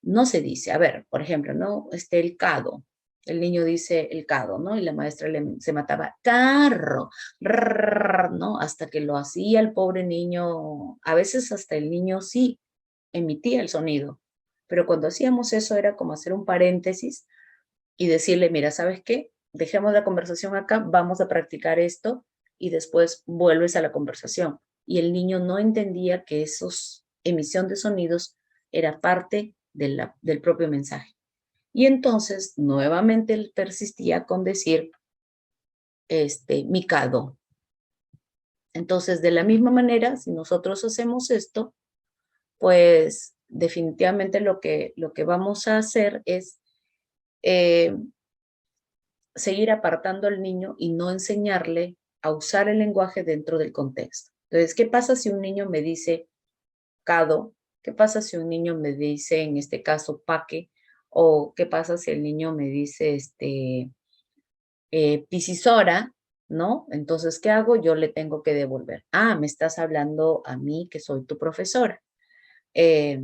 no se dice, a ver, por ejemplo, ¿no? El cado. El niño dice el cado, ¿no? Y la maestra se mataba, carro, rrr, ¿no? Hasta que lo hacía el pobre niño, a veces hasta el niño sí emitía el sonido, pero cuando hacíamos eso era como hacer un paréntesis y decirle, mira, ¿sabes qué? Dejemos la conversación acá, vamos a practicar esto y después vuelves a la conversación. Y el niño no entendía que esos emisión de sonidos era parte del propio mensaje. Y entonces nuevamente él persistía con decir, micado. Entonces, de la misma manera, si nosotros hacemos esto, pues definitivamente lo que vamos a hacer es eh, seguir apartando al niño y no enseñarle a usar el lenguaje dentro del contexto. Entonces, ¿qué pasa si un niño me dice cado? ¿Qué pasa si un niño me dice, en este caso, paque? ¿O qué pasa si el niño me dice, pisisora, ¿no? Entonces, ¿qué hago? Yo le tengo que devolver. Ah, me estás hablando a mí que soy tu profesora. Eh,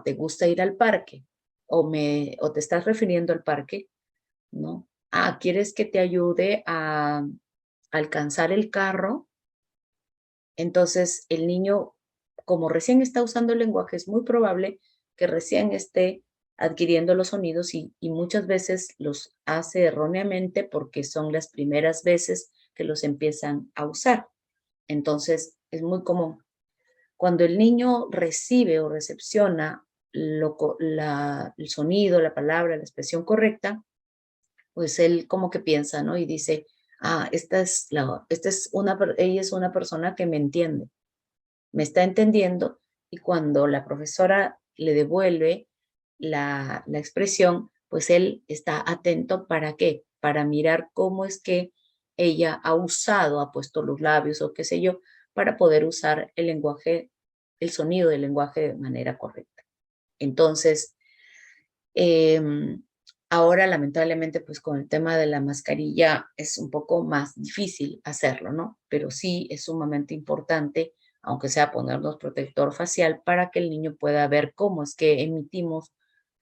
¿te gusta ir al parque? O te estás refiriendo al parque, ¿no? ¿Quieres que te ayude a alcanzar el carro? Entonces, el niño, como recién está usando el lenguaje, es muy probable que recién esté adquiriendo los sonidos y muchas veces los hace erróneamente porque son las primeras veces que los empiezan a usar. Entonces, es muy común. Cuando el niño recibe o recepciona el sonido, la palabra, la expresión correcta, pues él como que piensa, ¿no? Y dice, ella es una persona que me entiende, me está entendiendo, y cuando la profesora le devuelve la expresión, pues él está atento. ¿Para qué? Para mirar cómo es que ella ha usado, ha puesto los labios o qué sé yo, para poder usar el lenguaje, el sonido del lenguaje de manera correcta. Entonces, ahora lamentablemente, pues con el tema de la mascarilla es un poco más difícil hacerlo, ¿no? Pero sí es sumamente importante, aunque sea ponernos protector facial, para que el niño pueda ver cómo es que emitimos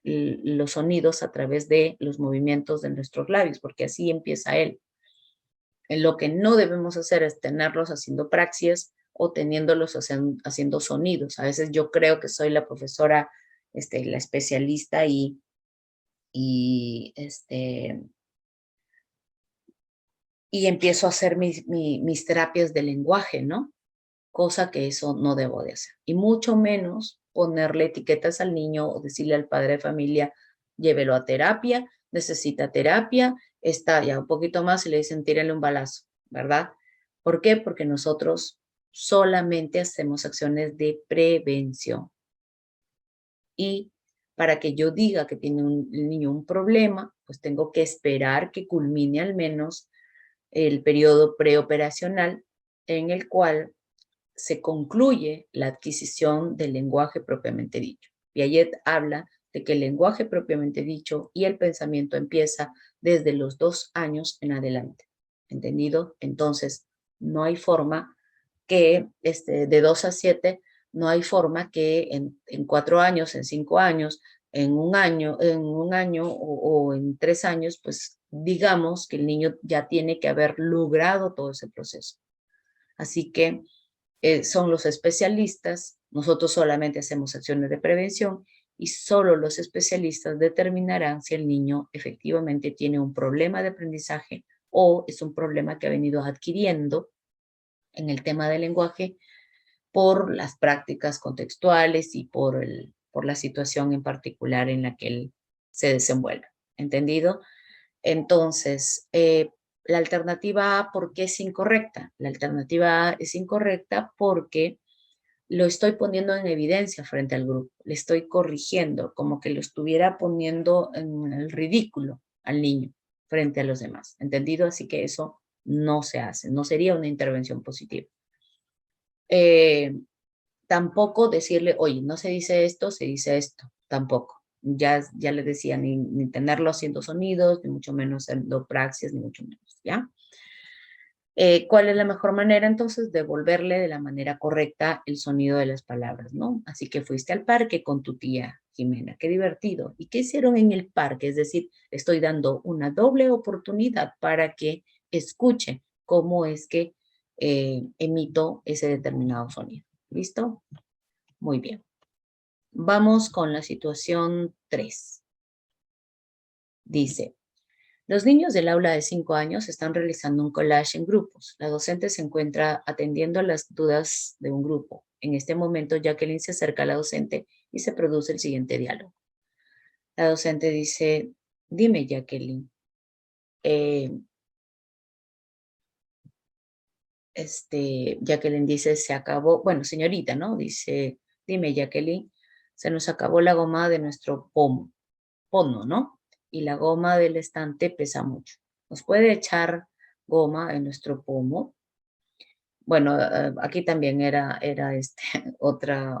los sonidos a través de los movimientos de nuestros labios, porque así empieza él. Lo que no debemos hacer es tenerlos haciendo praxias o teniéndolos haciendo sonidos. A veces yo creo que soy la profesora, la especialista y, y empiezo a hacer mis terapias de lenguaje, ¿no? Cosa que eso no debo de hacer. Y mucho menos ponerle etiquetas al niño o decirle al padre de familia, llévelo a terapia, necesita terapia, está ya un poquito más y le dicen, tírale un balazo, ¿verdad? ¿Por qué? Porque nosotros solamente hacemos acciones de prevención. Y para que yo diga que tiene el niño un problema, pues tengo que esperar que culmine al menos el periodo preoperacional en el cual se concluye la adquisición del lenguaje propiamente dicho. Piaget habla de que el lenguaje propiamente dicho y el pensamiento empieza desde los 2 años en adelante. ¿Entendido? Entonces, no hay forma que de 2 a 7, no hay forma que en 4 años, en 5 años, en un año o en 3 años, pues digamos que el niño ya tiene que haber logrado todo ese proceso. Así que son los especialistas, nosotros solamente hacemos acciones de prevención y solo los especialistas determinarán si el niño efectivamente tiene un problema de aprendizaje o es un problema que ha venido adquiriendo en el tema del lenguaje por las prácticas contextuales y por la situación en particular en la que él se desenvuelve. ¿Entendido? Entonces, la alternativa A, ¿por qué es incorrecta? La alternativa A es incorrecta porque lo estoy poniendo en evidencia frente al grupo, le estoy corrigiendo, como que lo estuviera poniendo en el ridículo al niño frente a los demás. ¿Entendido? Así que eso no se hace, no sería una intervención positiva. Eh, Tampoco decirle, oye, no se dice esto, se dice esto, tampoco. Ya les decía, ni tenerlo haciendo sonidos, ni mucho menos haciendo praxias, ni mucho menos, ¿ya? ¿Cuál es la mejor manera entonces? Devolverle de la manera correcta el sonido de las palabras, ¿no? Así que fuiste al parque con tu tía Jimena, qué divertido. ¿Y qué hicieron en el parque? Es decir, estoy dando una doble oportunidad para que escuche cómo es que emito ese determinado sonido. ¿Listo? Muy bien. Vamos con la situación 3. Dice, los niños del aula de 5 años están realizando un collage en grupos. La docente se encuentra atendiendo a las dudas de un grupo. En este momento, Jacqueline se acerca a la docente y se produce el siguiente diálogo. La docente dice, dime, Jacqueline, eh, Jacqueline dice, se acabó, bueno, señorita, ¿no? Dice, dime, Jacqueline, se nos acabó la goma de nuestro pono, ¿no? Y la goma del estante pesa mucho. ¿Nos puede echar goma en nuestro pomo? Bueno, aquí también era otra,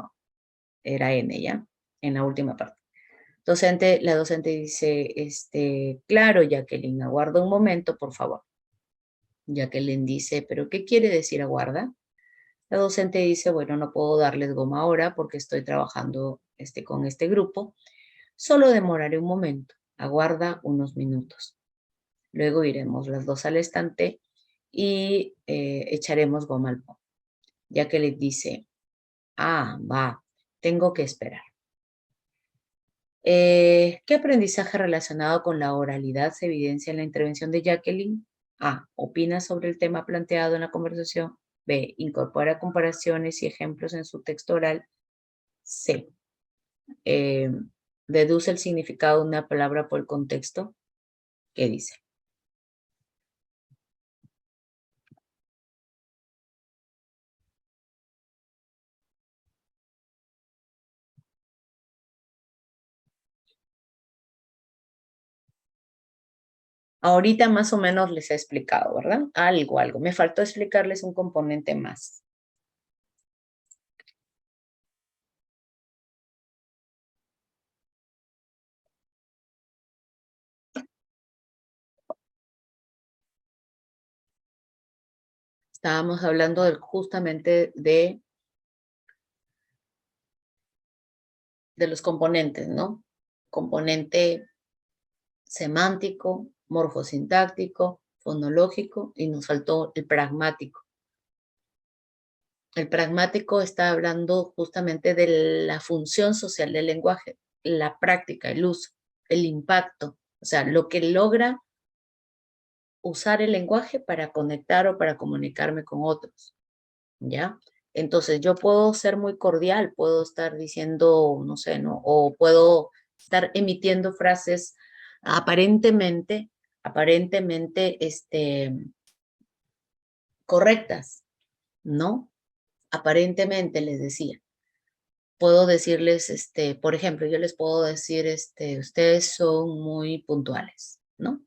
era N, ¿ya? En la última parte. La docente dice, claro, Jacqueline, aguarda un momento, por favor. Jacqueline dice, ¿pero qué quiere decir aguarda? La docente dice, bueno, no puedo darles goma ahora porque estoy trabajando con este grupo. Solo demoraré un momento. Aguarda unos minutos. Luego iremos las dos al estante y echaremos goma al pomo. Jacqueline dice, ah, va, tengo que esperar. ¿Qué aprendizaje relacionado con la oralidad se evidencia en la intervención de Jacqueline? A. Opina sobre el tema planteado en la conversación. B. Incorpora comparaciones y ejemplos en su texto oral. C. eh, Deduce el significado de una palabra por el contexto. ¿Qué dice? Ahorita más o menos les he explicado, ¿verdad? Algo. Me faltó explicarles un componente más. Estábamos hablando justamente de los componentes, ¿no? Componente semántico, morfosintáctico, fonológico y nos faltó el pragmático. El pragmático está hablando justamente de la función social del lenguaje, la práctica, el uso, el impacto, o sea, lo que logra usar el lenguaje para conectar o para comunicarme con otros, ¿ya? Entonces yo puedo ser muy cordial, puedo estar diciendo, no sé, ¿no? O puedo estar emitiendo frases aparentemente, correctas, ¿no? Aparentemente les decía. Puedo decirles, por ejemplo, yo les puedo decir, ustedes son muy puntuales, ¿no?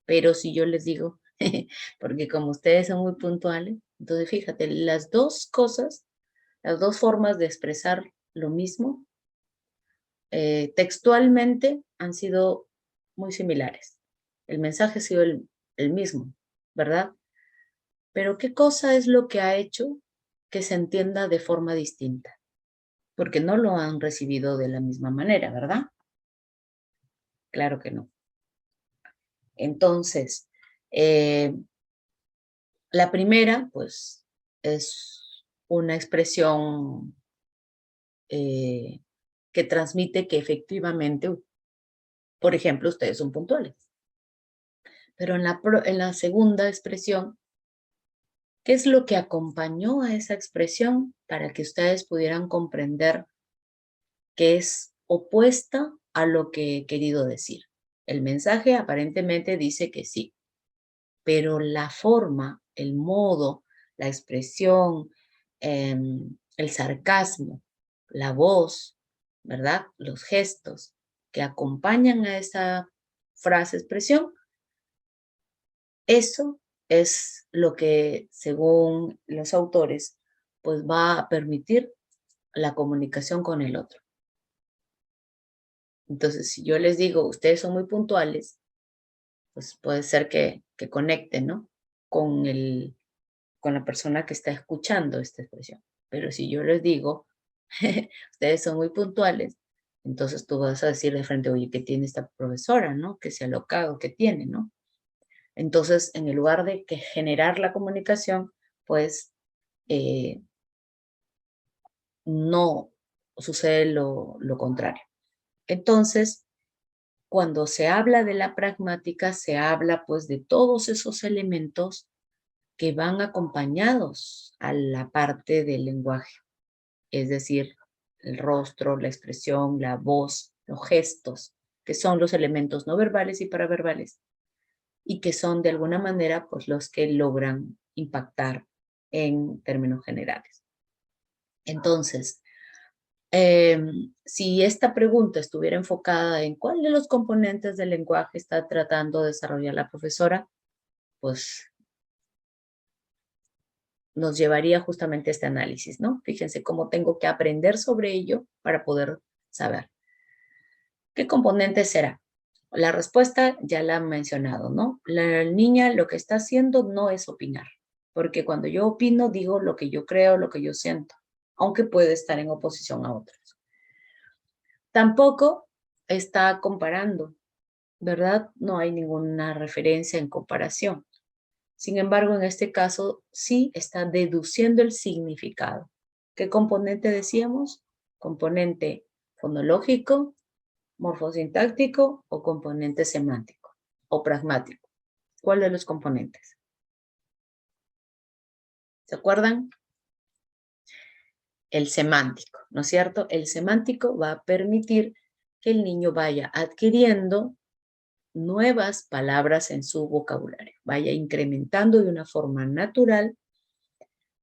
Pero si yo les digo, porque como ustedes son muy puntuales, entonces fíjate, las dos cosas, las dos formas de expresar lo mismo, textualmente han sido muy similares. El mensaje ha sido el mismo, ¿verdad? Pero ¿qué cosa es lo que ha hecho que se entienda de forma distinta? Porque no lo han recibido de la misma manera, ¿verdad? Claro que no. Entonces, eh, la primera, pues, es una expresión eh, que transmite que efectivamente, por ejemplo, ustedes son puntuales. Pero en la segunda expresión, ¿qué es lo que acompañó a esa expresión para que ustedes pudieran comprender que es opuesta a lo que he querido decir? El mensaje aparentemente dice que sí, pero la forma, el modo, la expresión, el sarcasmo, la voz, ¿verdad? Los gestos que acompañan a esa frase, expresión, eso es lo que, según los autores, pues va a permitir la comunicación con el otro. Entonces, si yo les digo, ustedes son muy puntuales, pues puede ser que conecten, ¿no? con, con la persona que está escuchando esta expresión. Pero si yo les digo, ustedes son muy puntuales, entonces tú vas a decir de frente, oye, ¿qué tiene esta profesora, no? Que se ha alocado, ¿qué tiene, no? Entonces, en el lugar de que generar la comunicación, pues no sucede lo contrario. Entonces, cuando se habla de la pragmática, se habla pues de todos esos elementos que van acompañados a la parte del lenguaje, es decir, el rostro, la expresión, la voz, los gestos, que son los elementos no verbales y paraverbales, y que son de alguna manera pues los que logran impactar en términos generales. Entonces, si esta pregunta estuviera enfocada en cuál de los componentes del lenguaje está tratando de desarrollar la profesora, pues nos llevaría justamente a este análisis, ¿no? Fíjense cómo tengo que aprender sobre ello para poder saber. ¿Qué componente será? La respuesta ya la han mencionado, ¿no? La niña lo que está haciendo no es opinar, porque cuando yo opino digo lo que yo creo, lo que yo siento, aunque puede estar en oposición a otros. Tampoco está comparando, ¿verdad? No hay ninguna referencia en comparación. Sin embargo, en este caso sí está deduciendo el significado. ¿Qué componente decíamos? Componente fonológico, morfosintáctico o componente semántico o pragmático. ¿Cuál de los componentes? ¿Se acuerdan? El semántico, ¿no es cierto? El semántico va a permitir que el niño vaya adquiriendo nuevas palabras en su vocabulario, vaya incrementando de una forma natural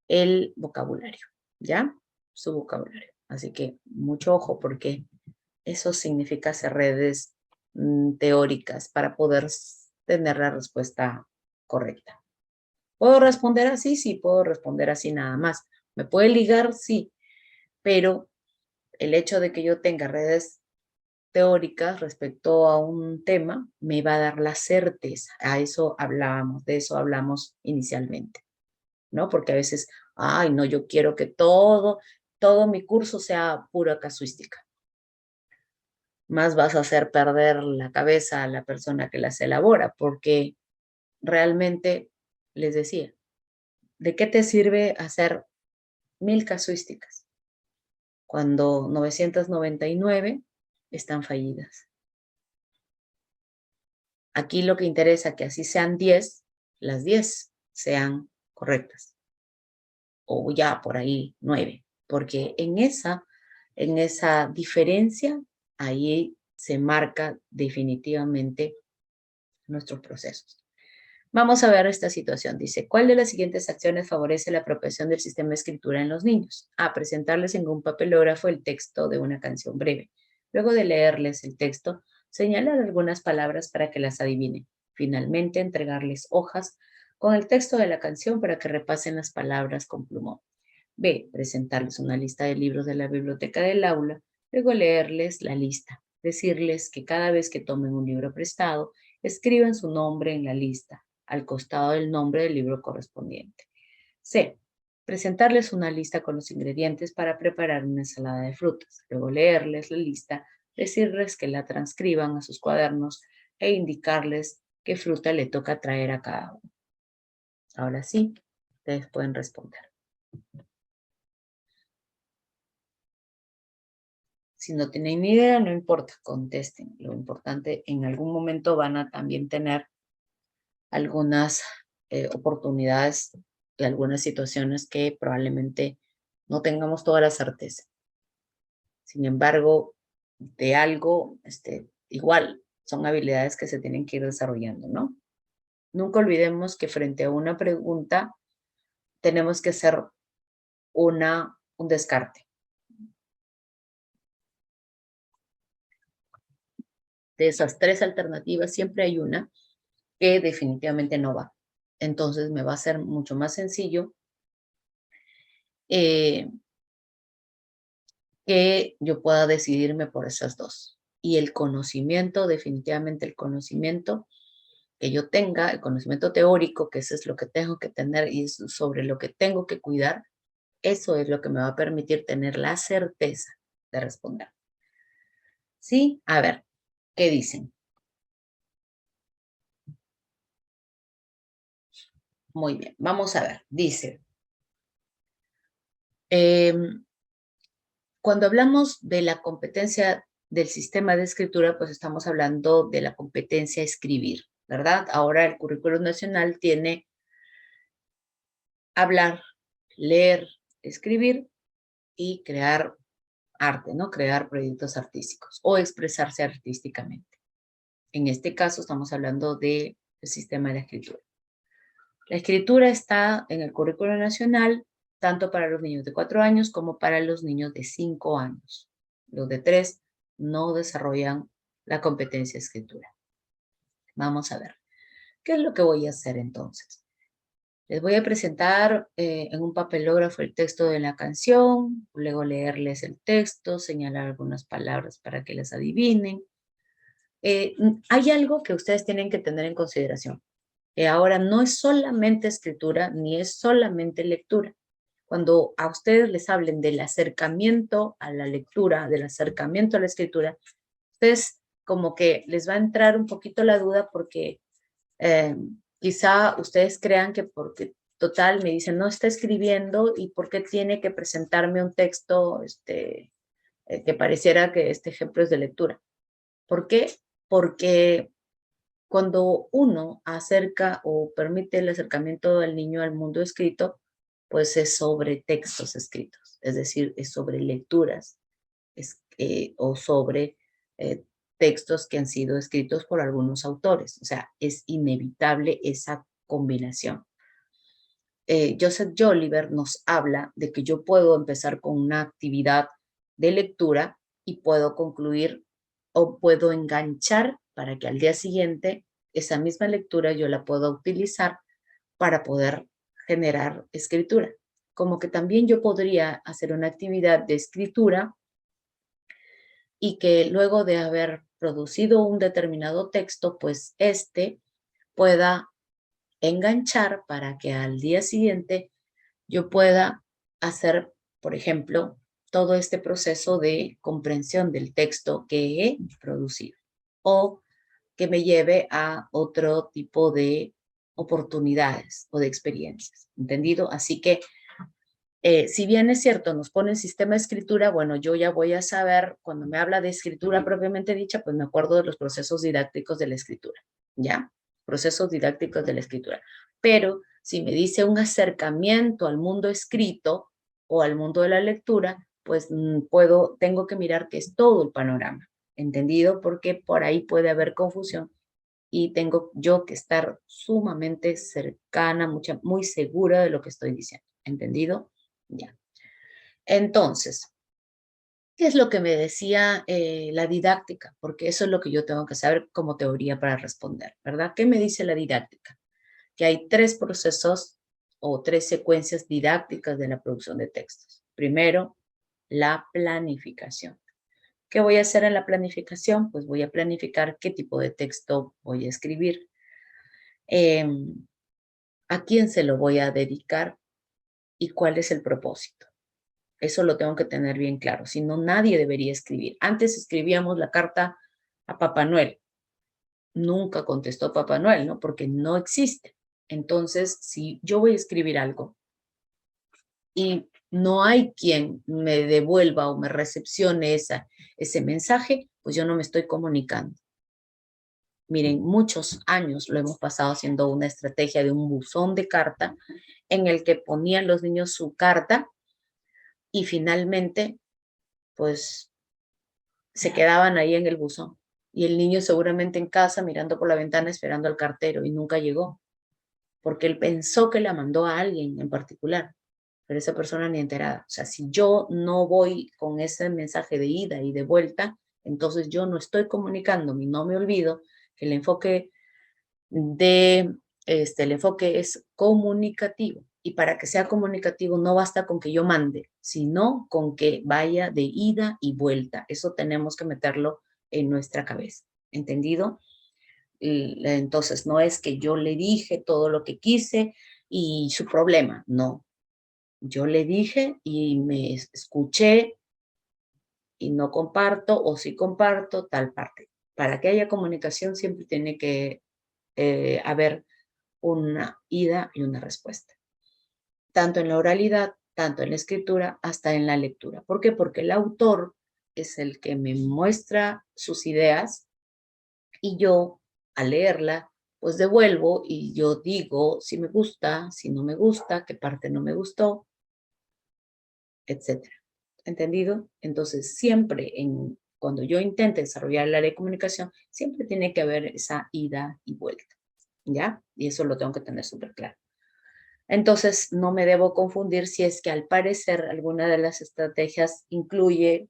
el vocabulario, ¿ya? Su vocabulario. Así que mucho ojo porque eso significa hacer redes teóricas para poder tener la respuesta correcta. ¿Puedo responder así? Sí, puedo responder así nada más. ¿Me puede ligar? Sí, pero el hecho de que yo tenga redes teóricas respecto a un tema me va a dar la certeza. A eso hablábamos, de eso hablamos inicialmente, ¿no? Porque a veces, ay, no, yo quiero que todo mi curso sea pura casuística. Más vas a hacer perder la cabeza a la persona que las elabora, porque realmente, les decía, ¿de qué te sirve hacer 1000 casuísticas cuando 999 están fallidas? Aquí lo que interesa que así sean 10, las 10 sean correctas, o ya por ahí 9, porque en esa diferencia, ahí se marca definitivamente nuestros procesos. Vamos a ver esta situación. Dice, ¿cuál de las siguientes acciones favorece la apropiación del sistema de escritura en los niños? A, presentarles en un papelógrafo el texto de una canción breve. Luego de leerles el texto, señalar algunas palabras para que las adivinen. Finalmente, entregarles hojas con el texto de la canción para que repasen las palabras con plumón. B, presentarles una lista de libros de la biblioteca del aula. Luego leerles la lista. Decirles que cada vez que tomen un libro prestado, escriban su nombre en la lista al costado del nombre del libro correspondiente. C. Presentarles una lista con los ingredientes para preparar una ensalada de frutas. Luego leerles la lista, decirles que la transcriban a sus cuadernos e indicarles qué fruta le toca traer a cada uno. Ahora sí, ustedes pueden responder. Si no tienen ni idea, no importa, contesten. Lo importante, en algún momento van a también tener algunas oportunidades y algunas situaciones que probablemente no tengamos toda la certeza. Sin embargo, de algo, igual, son habilidades que se tienen que ir desarrollando, ¿no? Nunca olvidemos que frente a una pregunta tenemos que hacer un descarte. De esas 3 alternativas, siempre hay una que definitivamente no va. Entonces me va a ser mucho más sencillo que yo pueda decidirme por esas 2. Y el conocimiento, definitivamente el conocimiento, que yo tenga el conocimiento teórico, que eso es lo que tengo que tener y es sobre lo que tengo que cuidar, eso es lo que me va a permitir tener la certeza de responder. ¿Sí? A ver, ¿qué dicen? Muy bien, vamos a ver. Dice, cuando hablamos de la competencia del sistema de escritura, pues estamos hablando de la competencia a escribir, ¿verdad? Ahora el currículo nacional tiene hablar, leer, escribir y crear arte, ¿no? Crear proyectos artísticos o expresarse artísticamente. En este caso estamos hablando del sistema de la escritura. La escritura está en el currículo nacional tanto para los niños de 4 años como para los niños de 5 años. Los de 3 no desarrollan la competencia de escritura. Vamos a ver. ¿Qué es lo que voy a hacer entonces? Les voy a presentar en un papelógrafo el texto de la canción, luego leerles el texto, señalar algunas palabras para que las adivinen. Hay algo que ustedes tienen que tener en consideración. Ahora no es solamente escritura ni es solamente lectura. Cuando a ustedes les hablen del acercamiento a la lectura, del acercamiento a la escritura, ustedes como que les va a entrar un poquito la duda porque quizá ustedes crean que porque total me dicen no está escribiendo y por qué tiene que presentarme un texto que pareciera que este ejemplo es de lectura. ¿Por qué? Porque cuando uno acerca o permite el acercamiento del niño al mundo escrito, pues es sobre textos escritos, es decir, es sobre lecturas o sobre eh, textos que han sido escritos por algunos autores. O sea, es inevitable esa combinación. Joseph Joliver nos habla de que yo puedo empezar con una actividad de lectura y puedo concluir o puedo enganchar para que al día siguiente esa misma lectura yo la pueda utilizar para poder generar escritura. Como que también yo podría hacer una actividad de escritura y que luego de haber producido un determinado texto, pues pueda enganchar para que al día siguiente yo pueda hacer, por ejemplo, todo este proceso de comprensión del texto que he producido o que me lleve a otro tipo de oportunidades o de experiencias, ¿entendido? Así que si bien es cierto, nos pone el sistema de escritura, bueno, yo ya voy a saber, cuando me habla de escritura propiamente dicha, pues me acuerdo de los procesos didácticos de la escritura, ¿ya? Procesos didácticos de la escritura. Pero si me dice un acercamiento al mundo escrito o al mundo de la lectura, pues tengo que mirar que es todo el panorama, ¿entendido? Porque por ahí puede haber confusión y tengo yo que estar sumamente cercana, muy segura de lo que estoy diciendo, ¿entendido? Ya. Entonces, ¿qué es lo que me decía la didáctica? Porque eso es lo que yo tengo que saber como teoría para responder, ¿verdad? ¿Qué me dice la didáctica? Que hay 3 procesos o 3 secuencias didácticas de la producción de textos. Primero, la planificación. ¿Qué voy a hacer en la planificación? Pues voy a planificar qué tipo de texto voy a escribir, a quién se lo voy a dedicar y cuál es el propósito. Eso lo tengo que tener bien claro, si no nadie debería escribir. Antes escribíamos la carta a Papá Noel. Nunca contestó Papá Noel, ¿no? Porque no existe. Entonces, si yo voy a escribir algo y no hay quien me devuelva o me recepcione ese mensaje, pues yo no me estoy comunicando. Miren, muchos años lo hemos pasado haciendo una estrategia de un buzón de carta en el que ponían los niños su carta y finalmente, pues se quedaban ahí en el buzón. Y el niño seguramente en casa mirando por la ventana esperando al cartero y nunca llegó, porque él pensó que la mandó a alguien en particular, pero esa persona ni enterada. O sea, si yo no voy con ese mensaje de ida y de vuelta, entonces yo no estoy comunicándome, no me olvido que el enfoque es comunicativo. Y para que sea comunicativo no basta con que yo mande, sino con que vaya de ida y vuelta. Eso tenemos que meterlo en nuestra cabeza. ¿Entendido? Entonces, no es que yo le dije todo lo que quise y su problema, no. Yo le dije y me escuché y no comparto o sí comparto tal parte. Para que haya comunicación siempre tiene que haber una ida y una respuesta, tanto en la oralidad, tanto en la escritura, hasta en la lectura. ¿Por qué? Porque el autor es el que me muestra sus ideas y yo, al leerla, pues devuelvo y yo digo si me gusta, si no me gusta, qué parte no me gustó, etcétera. ¿Entendido? Entonces, siempre cuando yo intente desarrollar el área de comunicación, siempre tiene que haber esa ida y vuelta, ¿ya? Y eso lo tengo que tener súper claro. Entonces, no me debo confundir si es que al parecer alguna de las estrategias incluye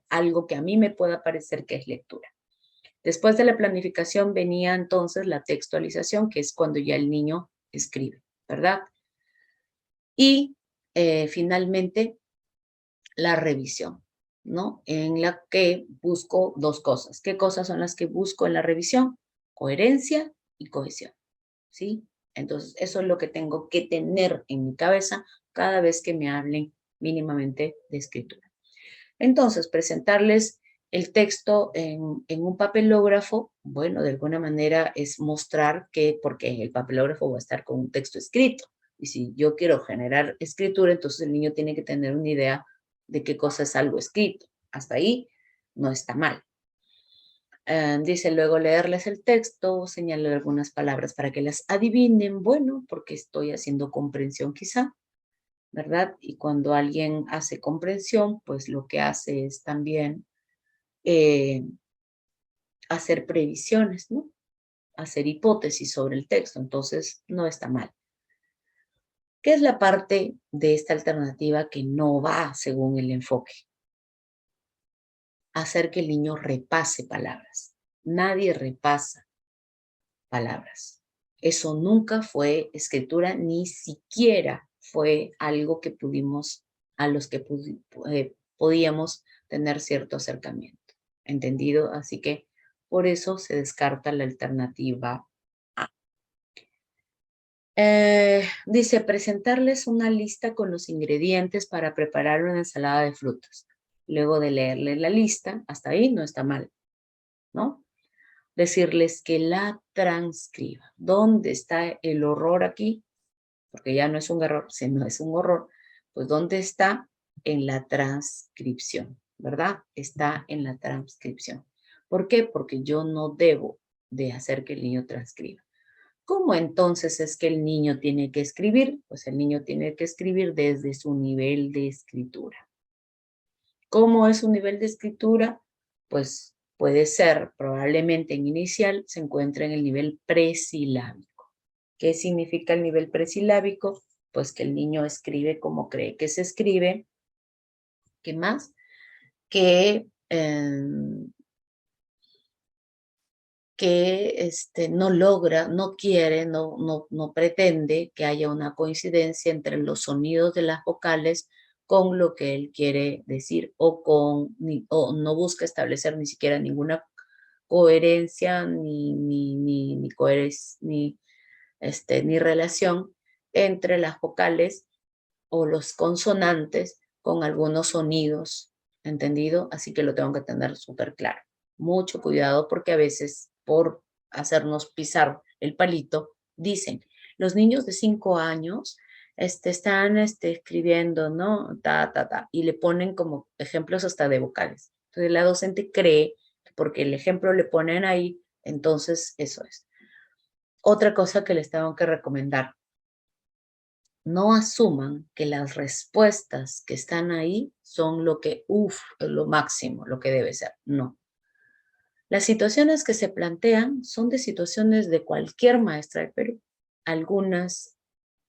algo que a mí me pueda parecer que es lectura. Después de la planificación venía entonces la textualización, que es cuando ya el niño escribe, ¿verdad? Y finalmente la revisión, ¿no? En la que busco dos cosas. ¿Qué cosas son las que busco en la revisión? Coherencia y cohesión, ¿sí? Entonces, eso es lo que tengo que tener en mi cabeza cada vez que me hablen mínimamente de escritura. Entonces, presentarles el texto en un papelógrafo, bueno, de alguna manera es mostrar que, porque en el papelógrafo va a estar con un texto escrito, y si yo quiero generar escritura, entonces el niño tiene que tener una idea de qué cosa es algo escrito. Hasta ahí no está mal. Dice luego leerles el texto, señalar algunas palabras para que las adivinen, bueno, porque estoy haciendo comprensión quizá, ¿verdad? Y cuando alguien hace comprensión, pues lo que hace es también eh, hacer previsiones, ¿no? Hacer hipótesis sobre el texto, entonces no está mal. ¿Qué es la parte de esta alternativa que no va según el enfoque? Hacer que el niño repase palabras. Nadie repasa palabras. Eso nunca fue escritura, ni siquiera fue algo que a los que podíamos tener cierto acercamiento. ¿Entendido? Así que por eso se descarta la alternativa A. Dice, presentarles una lista con los ingredientes para preparar una ensalada de frutas. Luego de leerles la lista, hasta ahí no está mal, ¿no? Decirles que la transcriba. ¿Dónde está el horror aquí? Porque ya no es un error, sino es un horror. Pues ¿dónde está? En la transcripción, ¿verdad? Está en la transcripción. ¿Por qué? Porque yo no debo de hacer que el niño transcriba. ¿Cómo entonces es que el niño tiene que escribir? Pues el niño tiene que escribir desde su nivel de escritura. ¿Cómo es su nivel de escritura? Pues puede ser, probablemente en inicial, se encuentra en el nivel presilábico. ¿Qué significa el nivel presilábico? Pues que el niño escribe como cree que se escribe. ¿Qué más? Que, no logra, no quiere, no pretende que haya una coincidencia entre los sonidos de las vocales con lo que él quiere decir o no busca establecer ni siquiera ninguna coherencia ni relación entre las vocales o los consonantes con algunos sonidos, ¿entendido? Así que lo tengo que tener súper claro. Mucho cuidado porque a veces por hacernos pisar el palito, dicen, los niños de 5 años están escribiendo, ¿no? Y le ponen como ejemplos hasta de vocales. Entonces la docente cree que porque el ejemplo le ponen ahí, entonces eso es. Otra cosa que les tengo que recomendar, no asuman que las respuestas que están ahí son lo máximo, lo que debe ser. No. Las situaciones que se plantean son de situaciones de cualquier maestra del Perú. Algunas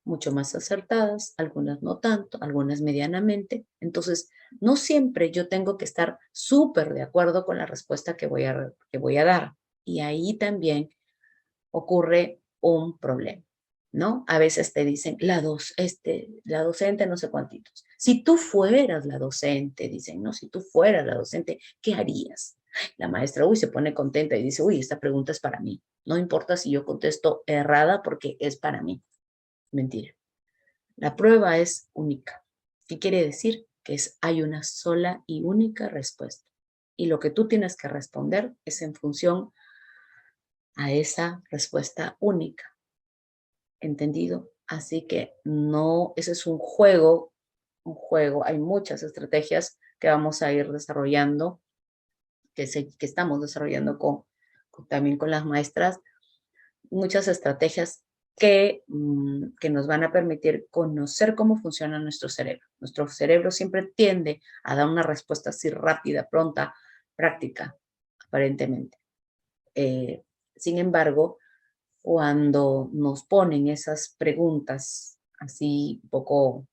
mucho más acertadas, algunas no tanto, algunas medianamente. Entonces, no siempre yo tengo que estar súper de acuerdo con la respuesta que voy a dar. Y ahí también ocurre un problema, ¿no? A veces te dicen, la docente no sé cuántitos. Si tú fueras la docente, dicen, ¿no? Si tú fueras la docente, ¿qué harías? La maestra, se pone contenta y dice, esta pregunta es para mí. No importa si yo contesto errada porque es para mí. Mentira. La prueba es única. ¿Qué quiere decir? Que hay una sola y única respuesta. Y lo que tú tienes que responder es en función a esa respuesta única. ¿Entendido? Así que no, ese es un juego, hay muchas estrategias que vamos a ir desarrollando, que estamos desarrollando también con las maestras, muchas estrategias que nos van a permitir conocer cómo funciona nuestro cerebro. Nuestro cerebro siempre tiende a dar una respuesta así rápida, pronta, práctica, aparentemente. Sin embargo, cuando nos ponen esas preguntas así un poco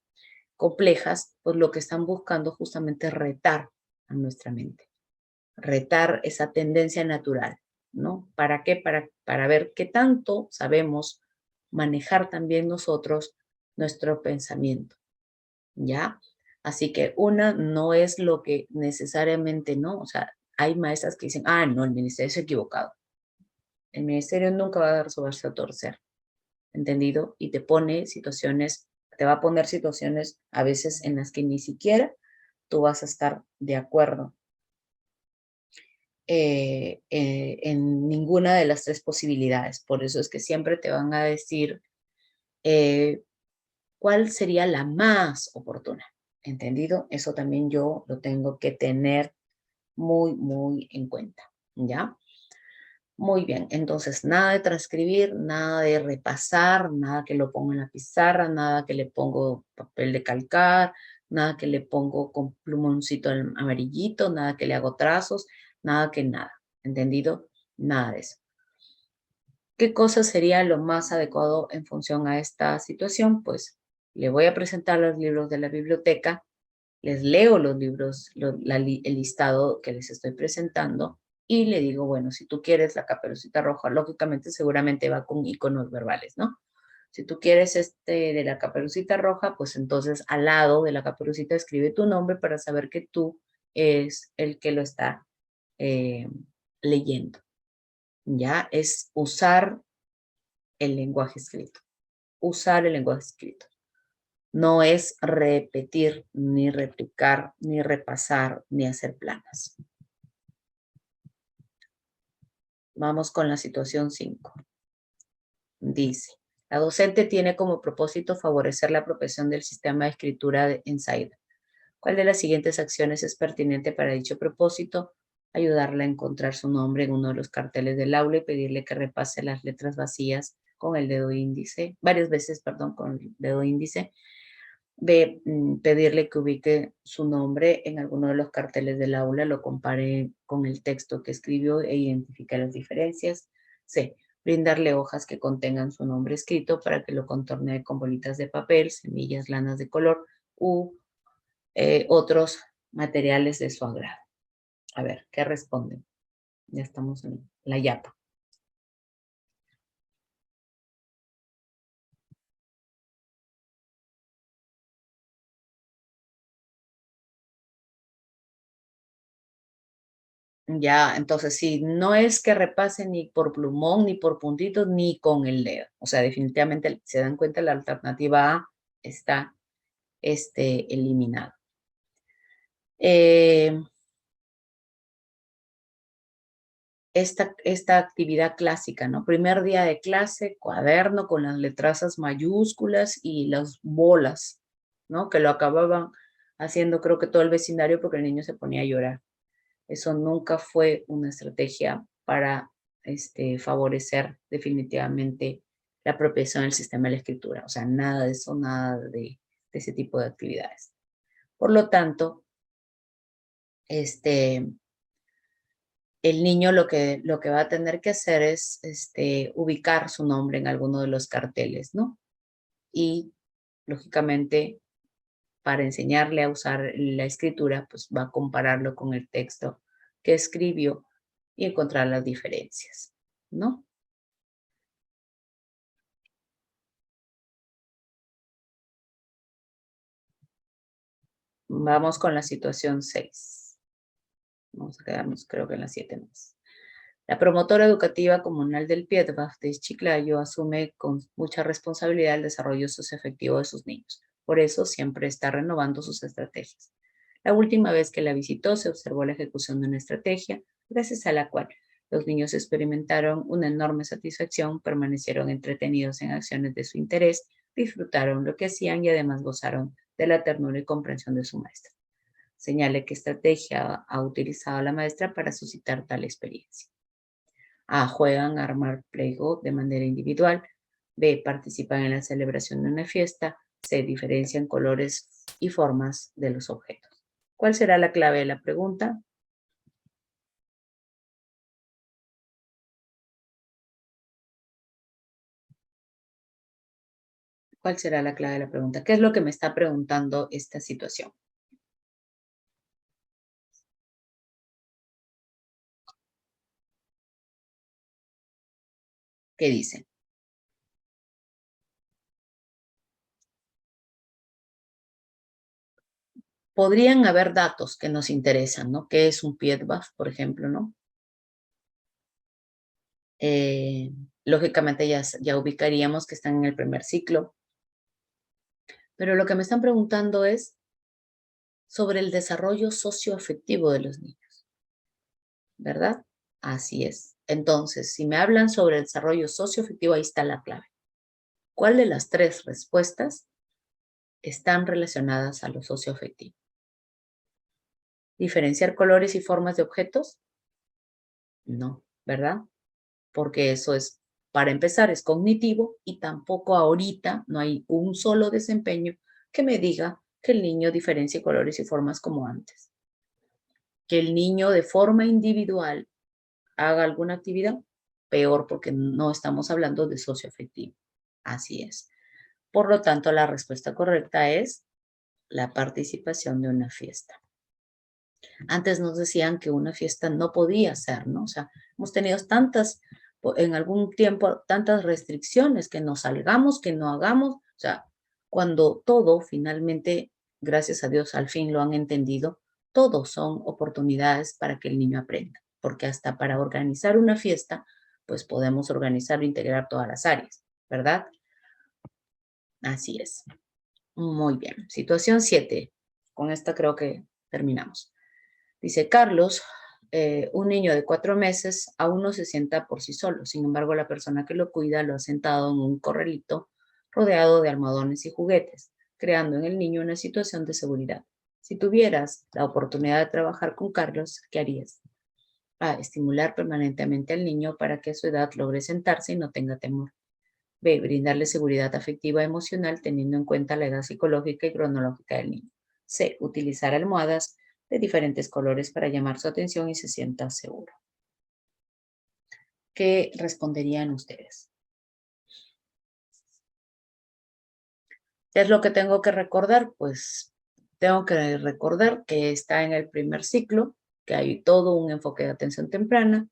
complejas, pues lo que están buscando justamente es retar a nuestra mente, retar esa tendencia natural, ¿no? ¿Para qué? Para ver qué tanto sabemos manejar también nosotros nuestro pensamiento, ¿ya? Así que una no es lo que necesariamente, ¿no? O sea, hay maestras que dicen, no, el ministerio se ha equivocado. El ministerio nunca va a dar su brazo a torcer. ¿Entendido? Y te va a poner situaciones a veces en las que ni siquiera tú vas a estar de acuerdo en ninguna de las tres posibilidades. Por eso es que siempre te van a decir cuál sería la más oportuna. ¿Entendido? Eso también yo lo tengo que tener muy, muy en cuenta. ¿Ya? Muy bien, entonces nada de transcribir, nada de repasar, nada que lo pongo en la pizarra, nada que le pongo papel de calcar, nada que le pongo con plumoncito amarillito, nada que le hago trazos, nada. ¿Entendido? Nada de eso. ¿Qué cosa sería lo más adecuado en función a esta situación? Pues le voy a presentar los libros de la biblioteca, les leo los libros, el listado que les estoy presentando y le digo, bueno, si tú quieres la Caperucita Roja, lógicamente seguramente va con iconos verbales, ¿no? Si tú quieres de la Caperucita Roja, pues entonces al lado de la Caperucita escribe tu nombre para saber que tú es el que lo está eh, leyendo. Ya es usar el lenguaje escrito. Usar el lenguaje escrito. No es repetir, ni replicar, ni repasar, ni hacer planas. Vamos con la situación 5. Dice, la docente tiene como propósito favorecer la apropiación del sistema de escritura en Saida. ¿Cuál de las siguientes acciones es pertinente para dicho propósito? Ayudarla a encontrar su nombre en uno de los carteles del aula y pedirle que repase las letras vacías con el dedo índice, varias veces, con el dedo índice. B, pedirle que ubique su nombre en alguno de los carteles del aula, lo compare con el texto que escribió e identifique las diferencias. C, brindarle hojas que contengan su nombre escrito para que lo contornee con bolitas de papel, semillas, lanas de color u otros materiales de su agrado. A ver, ¿qué responden? Ya estamos en la yapa. Ya, entonces sí, no es que repase ni por plumón, ni por puntitos, ni con el dedo. O sea, definitivamente se dan cuenta, la alternativa A está eliminada. Esta actividad clásica, ¿no? Primer día de clase, cuaderno con las letrazas mayúsculas y las bolas, ¿no? Que lo acababan haciendo creo que todo el vecindario porque el niño se ponía a llorar. Eso nunca fue una estrategia para favorecer definitivamente la apropiación del sistema de la escritura. O sea, nada de eso, nada de ese tipo de actividades. Por lo tanto, el niño lo que va a tener que hacer es ubicar su nombre en alguno de los carteles, ¿no? Y, lógicamente, para enseñarle a usar la escritura, pues va a compararlo con el texto que escribió y encontrar las diferencias, ¿no? Vamos con la situación 6. Vamos a quedarnos, creo que en las 7 más. La promotora educativa comunal del PIEDVAF de Chiclayo asume con mucha responsabilidad el desarrollo socioafectivo de sus niños. Por eso siempre está renovando sus estrategias. La última vez que la visitó se observó la ejecución de una estrategia, gracias a la cual los niños experimentaron una enorme satisfacción, permanecieron entretenidos en acciones de su interés, disfrutaron lo que hacían y además gozaron de la ternura y comprensión de su maestra. Señale qué estrategia ha utilizado la maestra para suscitar tal experiencia. A. Juegan a armar Play-Doh de manera individual. B. Participan en la celebración de una fiesta. C. Diferencian colores y formas de los objetos. ¿Cuál será la clave de la pregunta? ¿Cuál será la clave de la pregunta? ¿Qué es lo que me está preguntando esta situación? ¿Qué dice? Podrían haber datos que nos interesan, ¿no? ¿Qué es un PIEDVAF, por ejemplo, no? Lógicamente ya ubicaríamos que están en el primer ciclo, pero lo que me están preguntando es sobre el desarrollo socioafectivo de los niños, ¿verdad? Así es. Entonces, si me hablan sobre el desarrollo socioafectivo, ahí está la clave. ¿Cuál de las 3 respuestas están relacionadas a lo socioafectivo? ¿Diferenciar colores y formas de objetos? No, ¿verdad? Porque eso es, para empezar, es cognitivo y tampoco ahorita no hay un solo desempeño que me diga que el niño diferencie colores y formas como antes. Que el niño de forma individual haga alguna actividad, peor porque no estamos hablando de socioafectivo. Así es. Por lo tanto, la respuesta correcta es la participación de una fiesta. Antes nos decían que una fiesta no podía ser, ¿no? O sea, hemos tenido en algún tiempo, tantas restricciones, que no salgamos, que no hagamos. O sea, cuando todo finalmente, gracias a Dios, al fin lo han entendido, todo son oportunidades para que el niño aprenda. Porque hasta para organizar una fiesta, pues podemos organizar e integrar todas las áreas, ¿verdad? Así es. Muy bien. Situación 7. Con esta creo que terminamos. Dice Carlos, un niño de 4 meses aún no se sienta por sí solo. Sin embargo, la persona que lo cuida lo ha sentado en un corralito rodeado de almohadones y juguetes, creando en el niño una situación de seguridad. Si tuvieras la oportunidad de trabajar con Carlos, ¿qué harías? A. Estimular permanentemente al niño para que a su edad logre sentarse y no tenga temor. B. Brindarle seguridad afectiva y emocional teniendo en cuenta la edad psicológica y cronológica del niño. C. Utilizar almohadas de diferentes colores para llamar su atención y se sienta seguro. ¿Qué responderían ustedes? ¿Qué es lo que tengo que recordar? Pues tengo que recordar que está en el primer ciclo, que hay todo un enfoque de atención temprana.